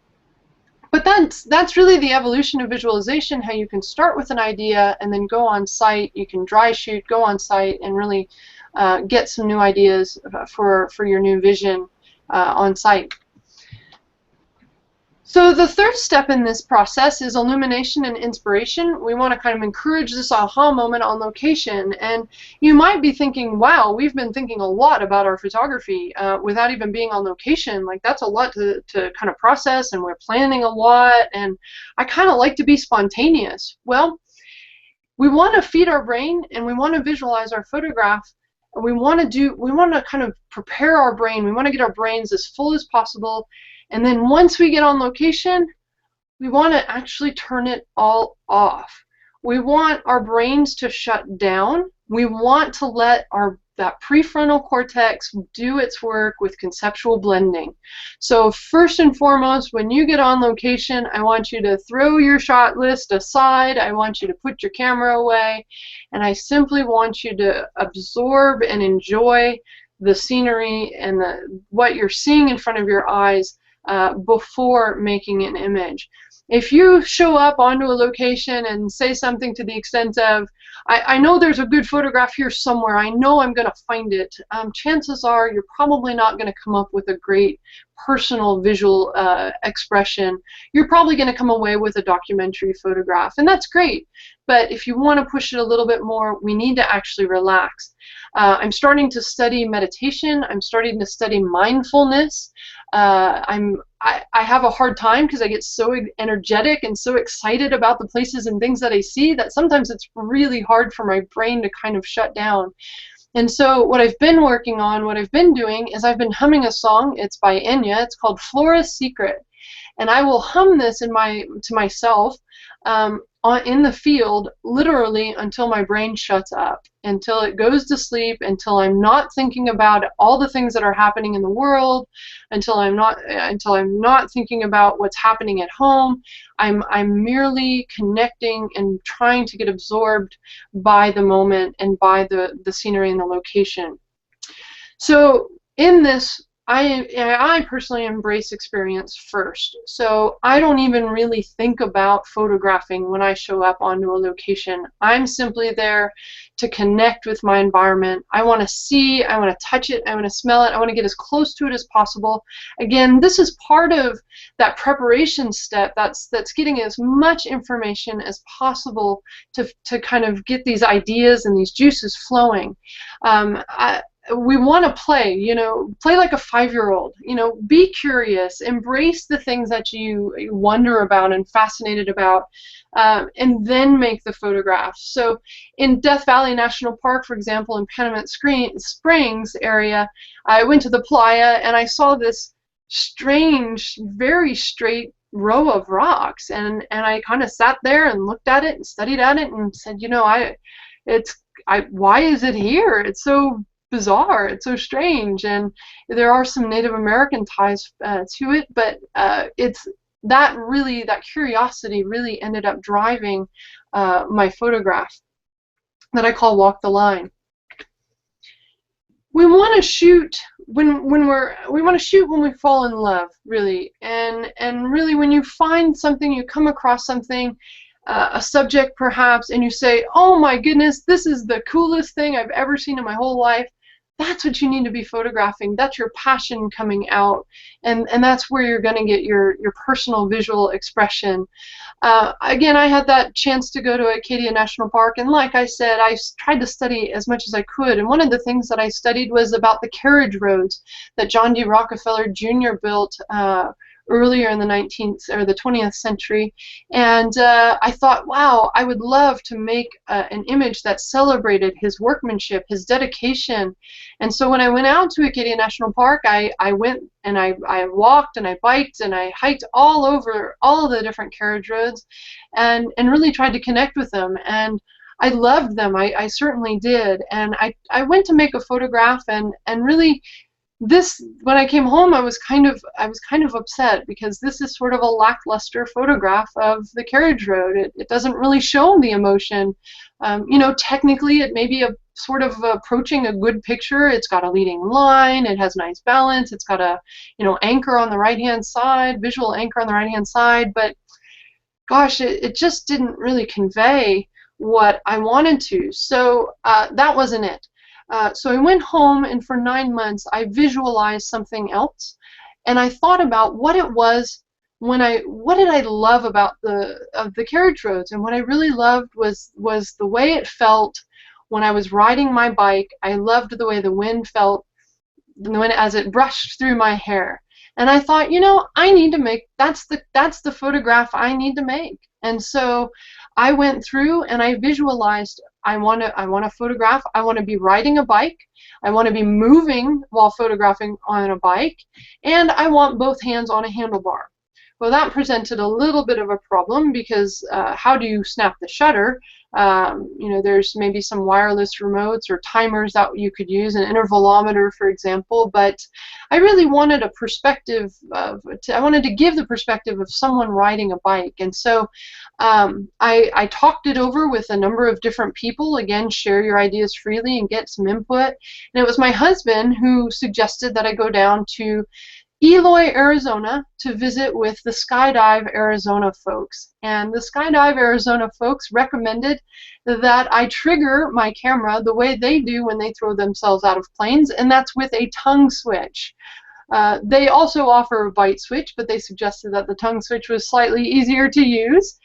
But that's really the evolution of visualization, how you can start with an idea and then go on site. You can dry shoot, go on site, and really get some new ideas for your new vision on site. So the third step in this process is illumination and inspiration. We want to kind of encourage this aha moment on location. And you might be thinking, wow, we've been thinking a lot about our photography without even being on location. Like, that's a lot to kind of process, and we're planning a lot, and I kind of like to be spontaneous. Well, we want to feed our brain, and we want to visualize our photograph. We want to kind of prepare our brain. We want to get our brains as full as possible. And then once we get on location, we want to actually turn it all off. We want our brains to shut down. We want to let that prefrontal cortex do its work with conceptual blending. So first and foremost, when you get on location, I want you to throw your shot list aside. I want you to put your camera away, and I simply want you to absorb and enjoy the scenery and what you're seeing in front of your eyes before making an image. If you show up onto a location and say something to the extent of, I know there's a good photograph here somewhere, I know I'm going to find it, chances are you're probably not going to come up with a great personal visual expression. You're probably going to come away with a documentary photograph, and that's great. But if you want to push it a little bit more, we need to actually relax. I'm starting to study meditation. I'm starting to study mindfulness. I have a hard time because I get so energetic and so excited about the places and things that I see that sometimes it's really hard for my brain to kind of shut down. And so what I've been working on, what I've been doing, is I've been humming a song. It's by Enya. It's called Flora's Secret. And I will hum this to myself in the field literally until my brain shuts up, until it goes to sleep, until I'm not thinking about all the things that are happening in the world, until I'm not thinking about what's happening at home. I'm merely connecting and trying to get absorbed by the moment and by the scenery and the location. So in this, I personally embrace experience first. So I don't even really think about photographing when I show up onto a location. I'm simply there to connect with my environment. I want to see, I want to touch it, I want to smell it, I want to get as close to it as possible. Again, this is part of that preparation step that's getting as much information as possible to kind of get these ideas and these juices flowing. We want to play, play like a 5-year-old, be curious, embrace the things that you wonder about and fascinated about, and then make the photograph. So in Death Valley National Park, for example, in Panamint Springs area, I went to the playa and I saw this strange, very straight row of rocks, and I kind of sat there and looked at it and studied at it and said, why is it here? It's so bizarre, it's so strange. And there are some Native American ties to it, but it's that curiosity really ended up driving my photograph that I call Walk the Line. We want to shoot when we fall in love, really, and really when you find something, you come across something, a subject perhaps, and you say, oh my goodness, this is the coolest thing I've ever seen in my whole life. That's what you need to be photographing. That's your passion coming out, and that's where you're going to get your personal visual expression. Again, I had that chance to go to Acadia National Park, and like I said, I tried to study as much as I could, and one of the things that I studied was about the carriage roads that John D. Rockefeller Jr. built earlier in the 20th century, and I thought, wow, I would love to make an image that celebrated his workmanship, his dedication. And so when I went out to Acadia National Park, I went and I walked and I biked and I hiked all over all of the different carriage roads, and really tried to connect with them. And I loved them. I certainly did. And I went to make a photograph, and really, when I came home, I was kind of upset, because this is sort of a lackluster photograph of the carriage road. It doesn't really show the emotion. Technically it may be a sort of approaching a good picture. It's got a leading line, it has nice balance, it's got a anchor on the right hand side, visual anchor on the right hand side, but gosh, it just didn't really convey what I wanted to. So that wasn't it. So I went home, and for 9 months I visualized something else, and I thought about what it was what did I love about the carriage roads? And what I really loved was the way it felt when I was riding my bike. I loved the way the wind felt as it brushed through my hair. And I thought, you know, I need to make, that's the photograph I need to make. And so I went through and I visualized, I want to photograph, I want to be riding a bike, I want to be moving while photographing on a bike, and I want both hands on a handlebar. Well, that presented a little bit of a problem because how do you snap the shutter? You know, there's maybe some wireless remotes or timers that you could use, an intervalometer, for example, but I really wanted a perspective I wanted to give the perspective of someone riding a bike. And so I talked it over with a number of different people. Again, share your ideas freely and get some input. And it was my husband who suggested that I go down to Eloy, Arizona, to visit with the Skydive Arizona folks. And the Skydive Arizona folks recommended that I trigger my camera the way they do when they throw themselves out of planes, and that's with a tongue switch. They also offer a bite switch, but they suggested that the tongue switch was slightly easier to use.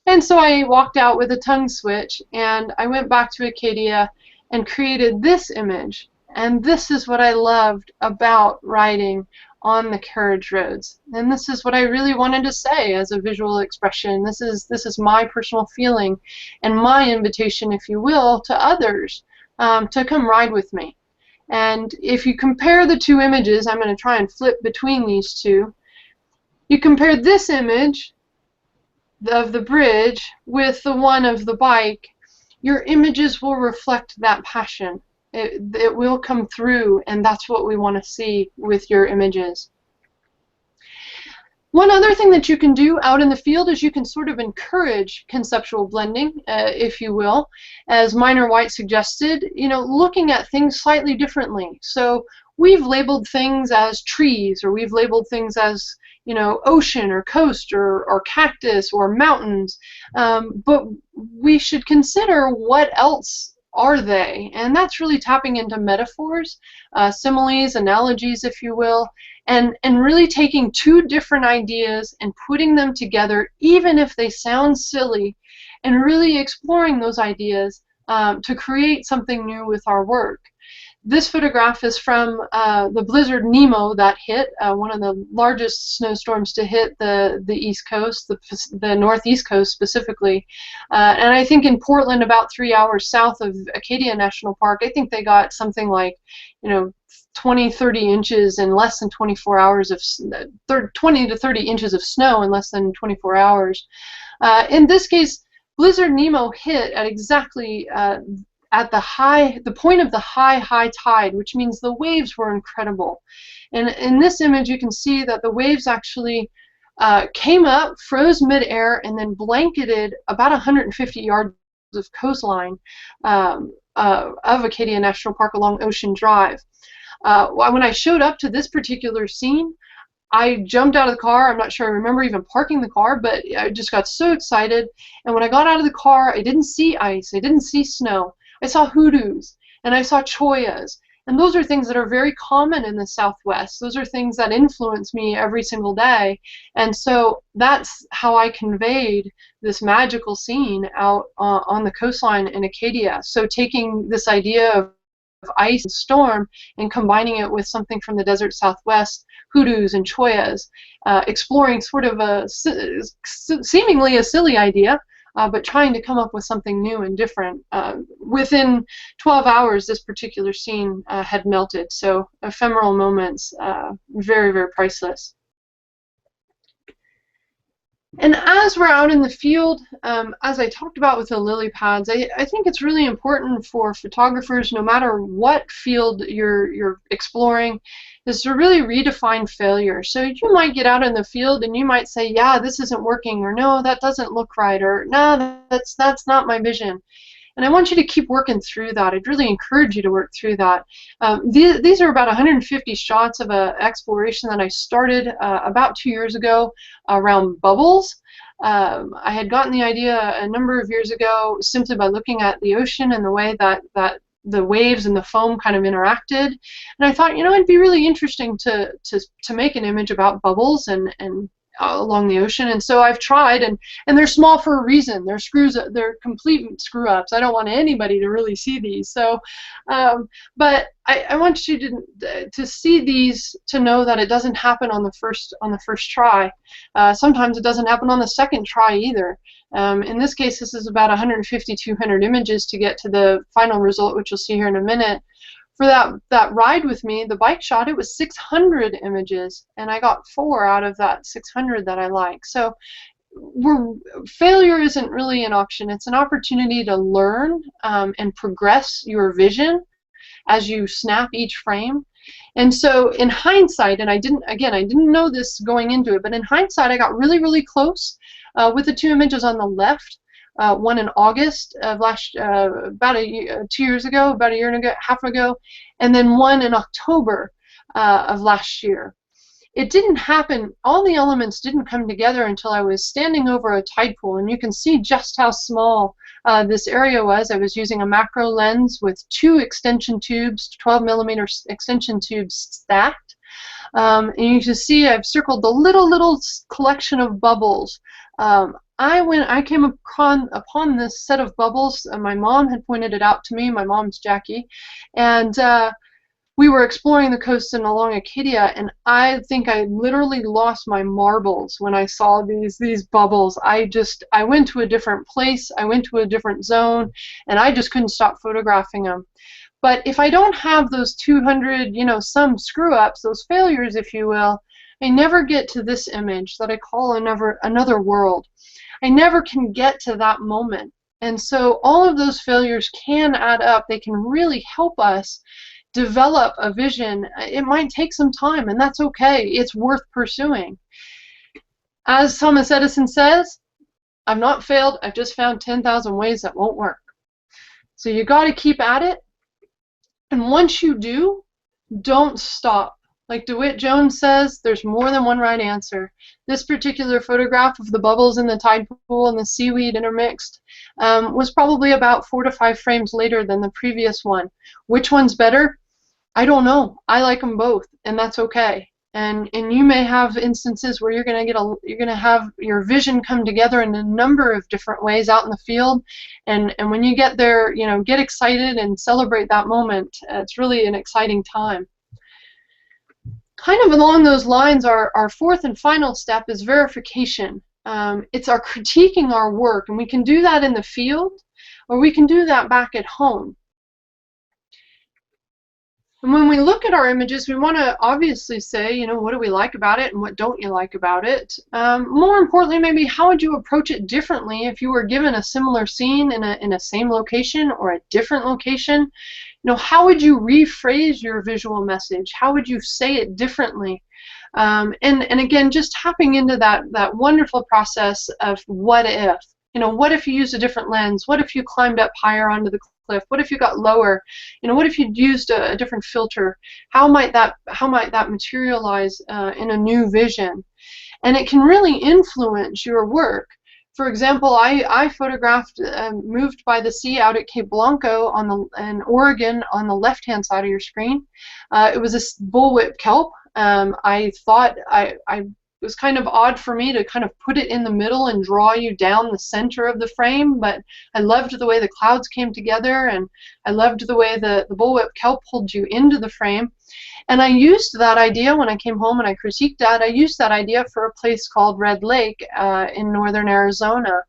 And so I walked out with a tongue switch, and I went back to Acadia and created this image. And this is what I loved about riding on the carriage roads. And this is what I really wanted to say as a visual expression. This is my personal feeling and my invitation, if you will, to others to come ride with me. And if you compare the two images, I'm going to try and flip between these two. You compare this image of the bridge with the one of the bike, your images will reflect that passion. It will come through, and that's what we want to see with your images. One other thing that you can do out in the field is you can sort of encourage conceptual blending, if you will, as Minor White suggested, you know, looking at things slightly differently. So we've labeled things as trees, or we've labeled things as, you know, ocean or coast or cactus or mountains, but we should consider what else are they, and that's really tapping into metaphors, similes, analogies, if you will, and really taking two different ideas and putting them together, even if they sound silly, and really exploring those ideas to create something new with our work. This photograph is from the blizzard Nemo that hit, one of the largest snowstorms to hit the East Coast, the Northeast Coast specifically. And I think in Portland, about 3 hours south of Acadia National Park, I think they got something like, you know, 20-30 inches in less than 24 hours of 20 to 30 inches of snow in less than 24 hours. In this case, blizzard Nemo hit at exactly at the point of the high tide, which means the waves were incredible. And in this image, you can see that the waves actually came up, froze midair, and then blanketed about 150 yards of coastline of Acadia National Park along Ocean Drive. When I showed up to this particular scene, I jumped out of the car. I'm not sure I remember even parking the car, but I just got so excited. And when I got out of the car, I didn't see ice, I didn't see snow. I saw hoodoos, and I saw choyas, and those are things that are very common in the Southwest. Those are things that influence me every single day, and so that's how I conveyed this magical scene out on the coastline in Acadia. So taking this idea of ice and storm and combining it with something from the desert Southwest, hoodoos and choyas, exploring sort of a seemingly a silly idea, but trying to come up with something new and different. Within 12 hours, this particular scene had melted, so ephemeral moments, very, very priceless. And as we're out in the field, as I talked about with the lily pads, I think it's really important for photographers, no matter what field you're exploring, is to really redefine failure. So you might get out in the field and you might say, yeah, this isn't working, or no, that doesn't look right, or no, that's not my vision. And I want you to keep working through that. I'd really encourage you to work through that. These are about 150 shots of an exploration that I started about 2 years ago around bubbles. I had gotten the idea a number of years ago simply by looking at the ocean and the way that the waves and the foam kind of interacted. And I thought, you know, it'd be really interesting to make an image about bubbles and along the ocean. And so I've tried, and they're small for a reason. They're screws, they're complete screw ups. I don't want anybody to really see these. So, but I want you to see these, to know that it doesn't happen on the first try. Sometimes it doesn't happen on the second try either. In this case, this is about 150, 200 images to get to the final result, which you'll see here in a minute. For that ride with me, the bike shot, it was 600 images, and I got 4 out of that 600 that I like. So failure isn't really an option. It's an opportunity to learn and progress your vision as you snap each frame. And so in hindsight, and I didn't know this going into it, but in hindsight I got really, really close with the 2 images on the left. One in August of about 2 years ago, about a year and a half ago, and then one in October of last year. It didn't happen, all the elements didn't come together until I was standing over a tide pool, and you can see just how small this area was. I was using a macro lens with 2 extension tubes, 12mm extension tubes stacked. And you can see I've circled the little collection of bubbles. I came upon this set of bubbles, and my mom had pointed it out to me. My mom's Jackie, and we were exploring the coast and along Acadia, and I think I literally lost my marbles when I saw these bubbles. I went to a different place, I went to a different zone, and I just couldn't stop photographing them. But if I don't have those 200, some screw-ups, those failures, if you will, I never get to this image that I call another world. I never can get to that moment. And so all of those failures can add up. They can really help us develop a vision. It might take some time, and that's okay. It's worth pursuing. As Thomas Edison says, I've not failed, I've just found 10,000 ways that won't work. So you got to keep at it. And once you do, don't stop. Like DeWitt Jones says, there's more than one right answer. This particular photograph of the bubbles in the tide pool and the seaweed intermixed was probably about 4 to 5 frames later than the previous one. Which one's better? I don't know. I like them both, and that's okay. And you may have instances where you're gonna have your vision come together in a number of different ways out in the field, and when you get there, get excited and celebrate that moment. It's really an exciting time. Kind of along those lines, our 4th and final step is verification. It's our critiquing our work, and we can do that in the field, or we can do that back at home. And when we look at our images, we want to obviously say, what do we like about it and what don't you like about it? More importantly, maybe how would you approach it differently if you were given a similar scene in a same location or a different location? How would you rephrase your visual message? How would you say it differently? And again, just tapping into that wonderful process of what if. What if you used a different lens? What if you climbed up higher onto the cliff? What if you got lower? What if you used a different filter? How might that materialize in a new vision? And it can really influence your work. For example, I photographed moved by the sea out at Cape Blanco in Oregon on the left-hand side of your screen. It was a bullwhip kelp. I thought it was kind of odd for me to kind of put it in the middle and draw you down the center of the frame, but I loved the way the clouds came together, and I loved the way the bullwhip kelp pulled you into the frame. And I used that idea when I came home and I critiqued that. I used that idea for a place called Red Lake in northern Arizona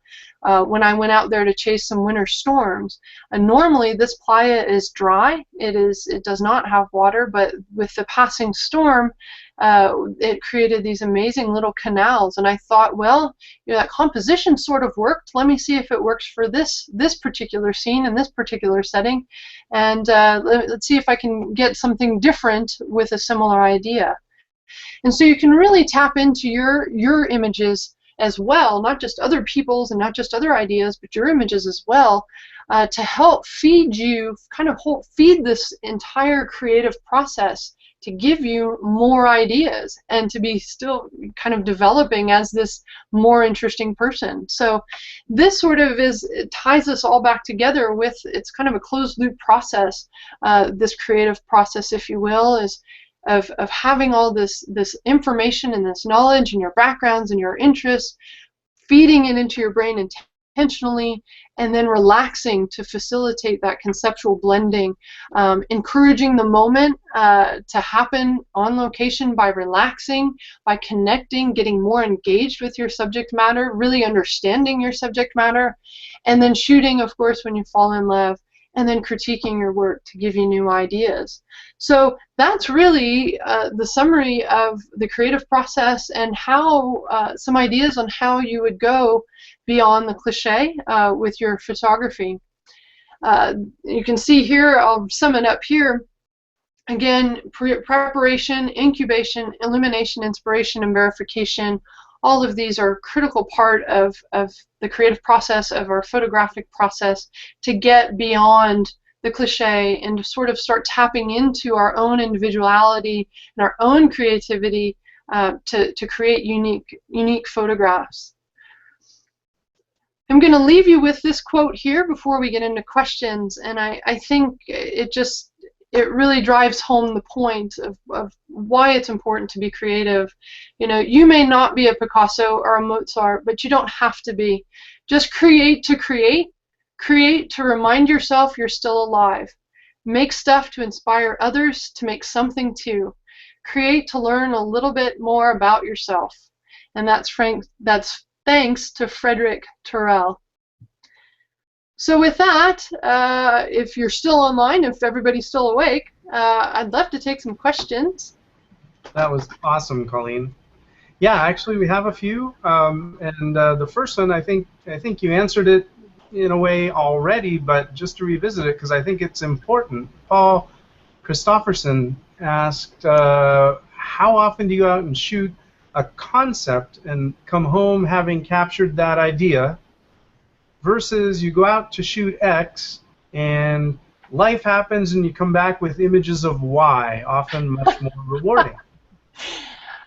when I went out there to chase some winter storms. And normally this playa is dry. It does not have water, but with the passing storm, it created these amazing little canals. And I thought, well, that composition sort of worked. Let me see if it works for this particular scene in this particular setting, and let's see if I can get something different with a similar idea. And so you can really tap into your images as well, not just other people's and not just other ideas, but your images as well, to help feed you, feed this entire creative process, to give you more ideas and to be still kind of developing as this more interesting person. So this sort of ties us all back together with, it's kind of a closed loop process. This creative process, if you will, is of having all this information and this knowledge and your backgrounds and your interests, feeding it into your brain intentionally, and then relaxing to facilitate that conceptual blending, encouraging the moment to happen on location by relaxing, by connecting, getting more engaged with your subject matter, really understanding your subject matter, and then shooting, of course, when you fall in love, and then critiquing your work to give you new ideas. So that's really the summary of the creative process and how some ideas on how you would go beyond the cliche with your photography. You can see here, I'll sum it up here. Again, preparation, incubation, illumination, inspiration, and verification. All of these are a critical part of the creative process, of our photographic process, to get beyond the cliche and to sort of start tapping into our own individuality and our own creativity to create unique photographs. I'm going to leave you with this quote here before we get into questions, and I think it really drives home the point of why it's important to be creative. You know, you may not be a Picasso or a Mozart, but you don't have to be. Just create to create. Create to remind yourself you're still alive. Make stuff to inspire others to make something too. Create to learn a little bit more about yourself. And that's thanks to Frederick Terrell. So with that, if you're still online, if everybody's still awake, I'd love to take some questions. That was awesome, Colleen. Yeah, actually we have a few, and the first one, I think you answered it in a way already, but just to revisit it, because I think it's important. Paul Christofferson asked, how often do you go out and shoot a concept and come home having captured that idea, versus you go out to shoot X and life happens and you come back with images of Y, often much more rewarding?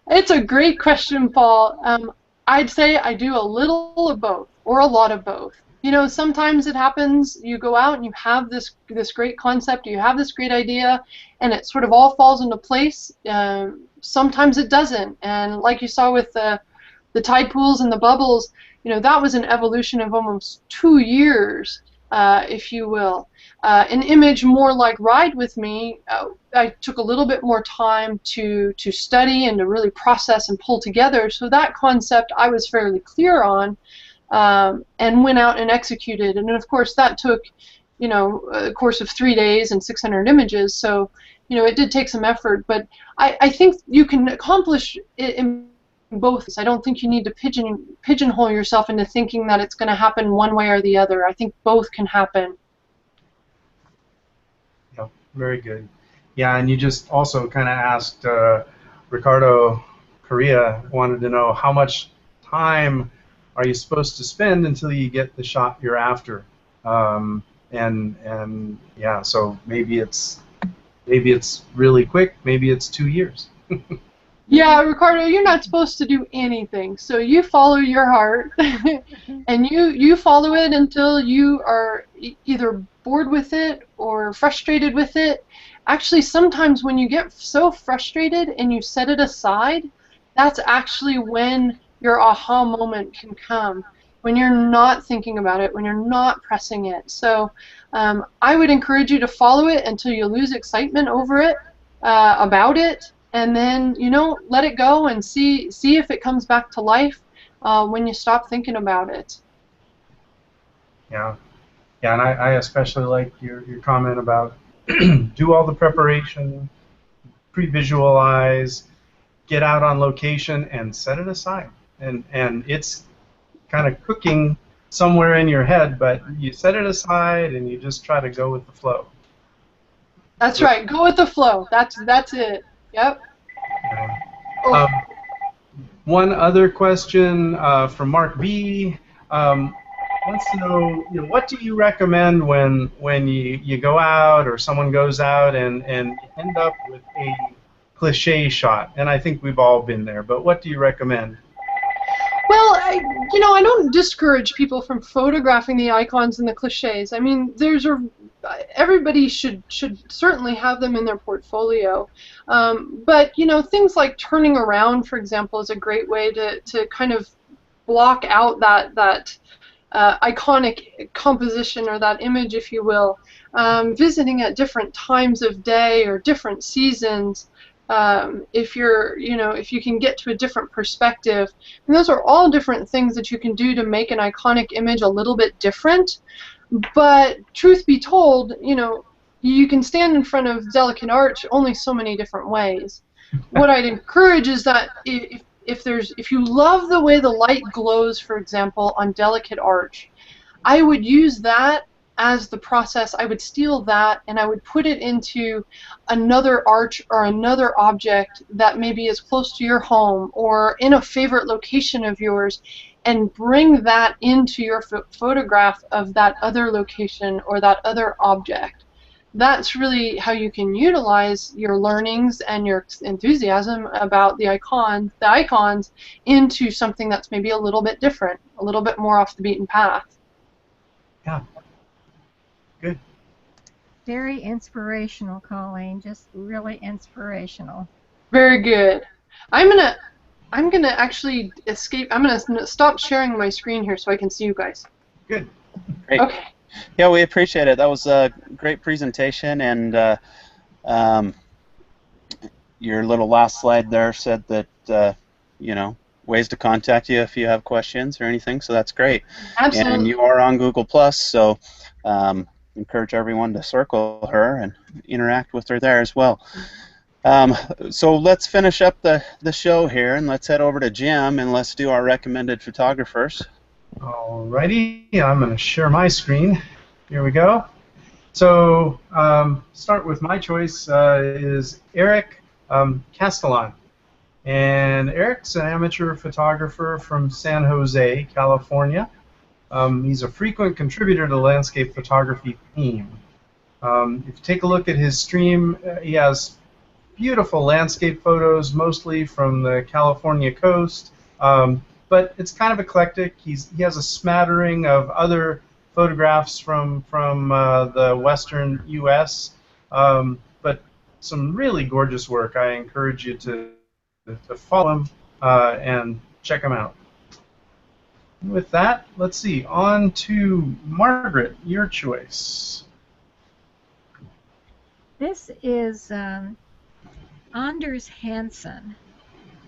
It's a great question, Paul. I'd say I do a little of both, or a lot of both. You know, sometimes it happens, you go out and you have this great concept, you have this great idea, and it sort of all falls into place. Sometimes it doesn't, and like you saw with the tide pools and the bubbles, you know, that was an evolution of almost 2 years, if you will. An image more like Ride With Me, I took a little bit more time to study and to really process and pull together, so that concept I was fairly clear on, and went out and executed. And of course that took, you know, a course of 3 days and 600 images, so, you know, it did take some effort, but I think you can accomplish it in both. I don't think you need to pigeonhole yourself into thinking that it's going to happen one way or the other. I think both can happen. Yeah, very good. Yeah, and you just also kind of asked, Ricardo Correa wanted to know how much time are you supposed to spend until you get the shot you're after, and yeah, so maybe it's really quick, maybe it's 2 years. Yeah, Ricardo, you're not supposed to do anything. So you follow your heart, and you follow it until you are either bored with it or frustrated with it. Actually, sometimes when you get so frustrated and you set it aside, that's actually when your aha moment can come, when you're not thinking about it, when you're not pressing it. So I would encourage you to follow it until you lose excitement over it, about it, and then, you know, let it go and see if it comes back to life when you stop thinking about it. Yeah, yeah, and I especially like your comment about do all the preparation, pre-visualize, get out on location, and set it aside. And it's kind of cooking somewhere in your head, but you set it aside and you just try to go with the flow. That's right. Go with the flow. That's it. Yep. One other question from Mark B. Wants to know, you know, what do you recommend when you go out or someone goes out and end up with a cliche shot? And I think we've all been there, but what do you recommend? Well, you know, I don't discourage people from photographing the icons and the cliches. I mean, there's everybody should certainly have them in their portfolio. But things like turning around, for example, is a great way to kind of block out that iconic composition or that image, if you will. Visiting at different times of day or different seasons. If you can get to a different perspective, and those are all different things that you can do to make an iconic image a little bit different. But truth be told, you can stand in front of delicate art only so many different ways. What I'd encourage is that if you love the way the light glows, for example, on delicate arch, I would use that as the process. I would steal that and I would put it into another arch or another object that maybe is close to your home or in a favorite location of yours, and bring that into your photograph of that other location or that other object. That's really how you can utilize your learnings and your enthusiasm about the icons into something that's maybe a little bit different, a little bit more off the beaten path. Yeah. Good. Very inspirational, Colleen. Just really inspirational. Very good. I'm gonna actually escape. I'm gonna stop sharing my screen here so I can see you guys. Good. Great. Okay. Yeah, we appreciate it. That was a great presentation, and your little last slide there said that ways to contact you if you have questions or anything. So that's great. Absolutely. And you are on Google Plus, so encourage everyone to circle her and interact with her there as well. So let's finish up the show here, and let's head over to Jim, and let's do our recommended photographers. Alrighty, I'm going to share my screen. Here we go. So start with my choice is Eric Castellan. And Eric's an amateur photographer from San Jose, California. He's a frequent contributor to the landscape photography theme. If you take a look at his stream, he has beautiful landscape photos, mostly from the California coast, but it's kind of eclectic. He has a smattering of other photographs from the western U.S., but some really gorgeous work. I encourage you to follow him and check him out. With that, let's see, on to Margaret, your choice. This is Anders Hansen,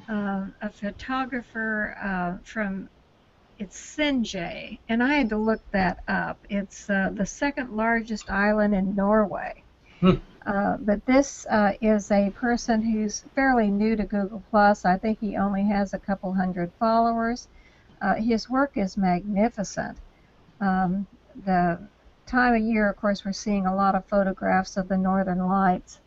a photographer from Cliche, and I had to look that up. It's the second largest island in Norway. But this is a person who's fairly new to Google+. I think he only has a couple hundred followers. His work is magnificent. The time of year, of course, we're seeing a lot of photographs of the northern lights.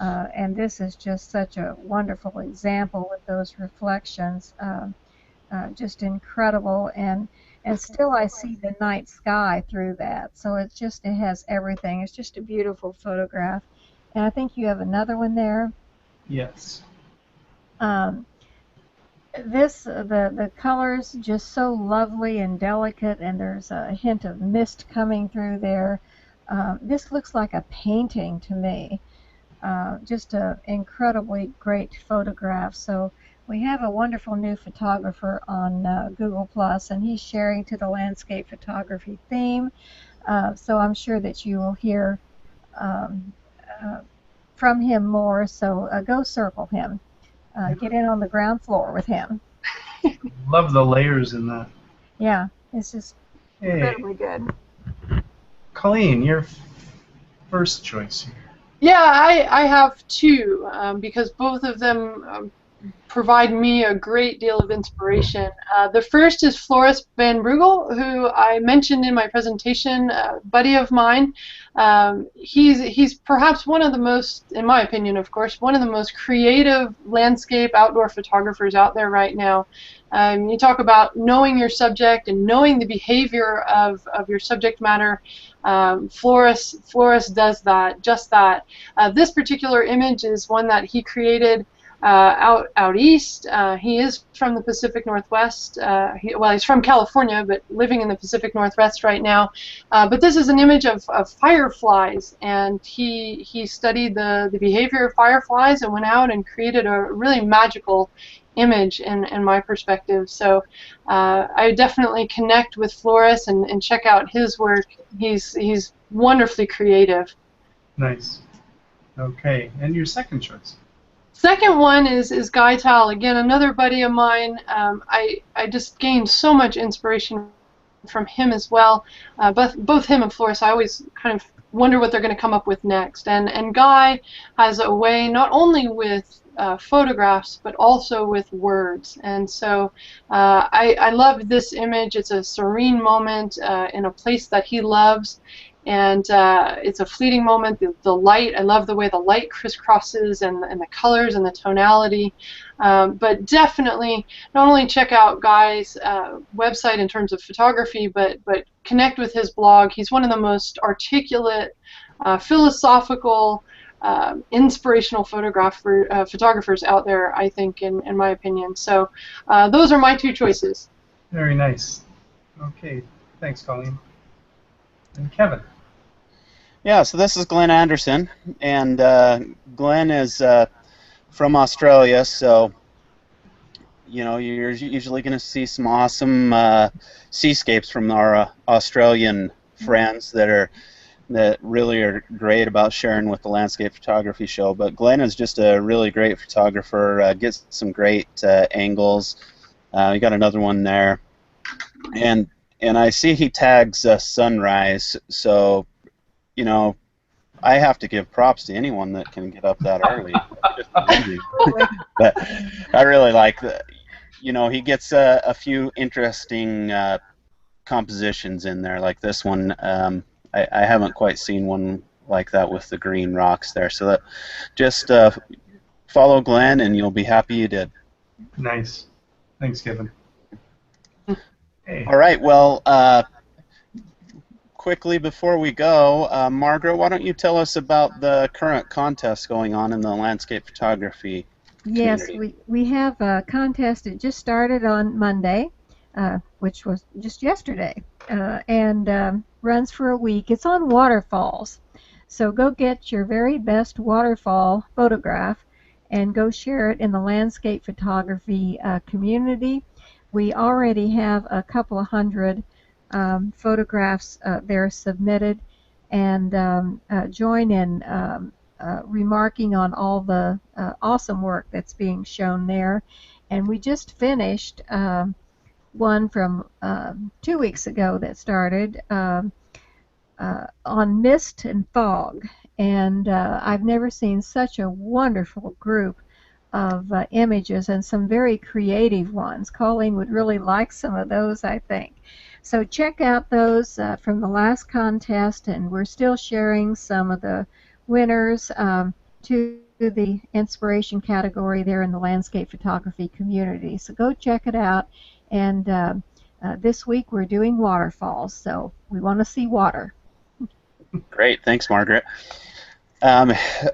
And this is just such a wonderful example with those reflections. Just incredible, and still I see the night sky through that. So it has everything. It's just a beautiful photograph. And I think you have another one there. Yes. The colors just so lovely and delicate, and there's a hint of mist coming through there. This looks like a painting to me. Just an incredibly great photograph. So we have a wonderful new photographer on Google+, and he's sharing to the landscape photography theme. So I'm sure that you will hear from him more. So go circle him. Get in on the ground floor with him. Love the layers in that. Yeah, it's just incredibly good. Colleen, your first choice here. Yeah, I have two because both of them provide me a great deal of inspiration. The first is Floris van Brugel, who I mentioned in my presentation, a buddy of mine. He's perhaps one of the most, in my opinion, of course, one of the most creative landscape outdoor photographers out there right now. You talk about knowing your subject and knowing the behavior of your subject matter. Floris does that, just that. This particular image is one that he created out east. He is from the Pacific Northwest. Well, he's from California, but living in the Pacific Northwest right now. But this is an image of fireflies, and he studied the behavior of fireflies and went out and created a really magical image in my perspective. So I definitely connect with Floris and check out his work. He's wonderfully creative. Nice. Okay, and your second choice? Second one is Guy Tal. Again, another buddy of mine. I just gained so much inspiration from him as well. Both him and Floris, I always kind of wonder what they're going to come up with next. And Guy has a way not only with photographs, but also with words. And so I love this image. It's a serene moment in a place that he loves. And it's a fleeting moment. The light, I love the way the light crisscrosses and the colors and the tonality. But definitely, not only check out Guy's website in terms of photography, but connect with his blog. He's one of the most articulate, philosophical, inspirational photographers out there, I think, in my opinion. So those are my two choices. Very nice. Okay, thanks, Colleen. And Kevin. Yeah, so this is Glenn Anderson, and Glenn is from Australia, so you're usually going to see some awesome seascapes from our Australian friends that really are great about sharing with the Landscape Photography Show. But Glenn is just a really great photographer, gets some great angles. You got another one there, and I see he tags sunrise, so I have to give props to anyone that can get up that early. But I really like that. He gets a few interesting compositions in there, like this one. I haven't quite seen one like that with the green rocks there. So just follow Glenn, and you'll be happy you did. Nice. Thanks, Kevin. Hey. All right. Well, quickly before we go, Margaret, why don't you tell us about the current contest going on in the landscape photography community? Yes, we have a contest. It just started on Monday, which was just yesterday, and runs for a week. It's on waterfalls. So go get your very best waterfall photograph and go share it in the landscape photography community. We already have a couple of hundred photographs there submitted, and join in remarking on all the awesome work that's being shown there. And we just finished one from 2 weeks ago that started on mist and fog, and I've never seen such a wonderful group of images, and some very creative ones. Colleen would really like some of those, I think. So check out those from the last contest, and we're still sharing some of the winners to the inspiration category there in the landscape photography community. So go check it out. And this week we're doing waterfalls, so we want to see water. Great, thanks, Margaret.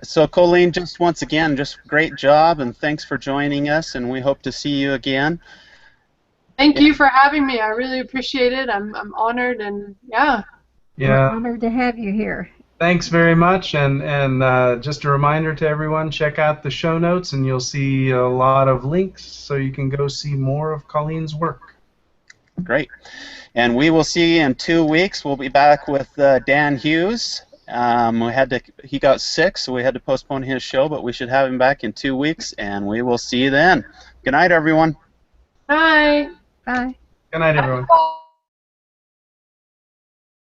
So Colleen, just once again, just great job, and thanks for joining us, and we hope to see you again. Thank you for having me. I really appreciate it. I'm honored, and yeah. We're honored to have you here. Thanks very much, and just a reminder to everyone, check out the show notes, and you'll see a lot of links so you can go see more of Colleen's work. Great. And we will see you in 2 weeks. We'll be back with Dan Hughes. He got sick, so we had to postpone his show, but we should have him back in 2 weeks, and we will see you then. Good night, everyone. Bye. Bye. Good night, everyone.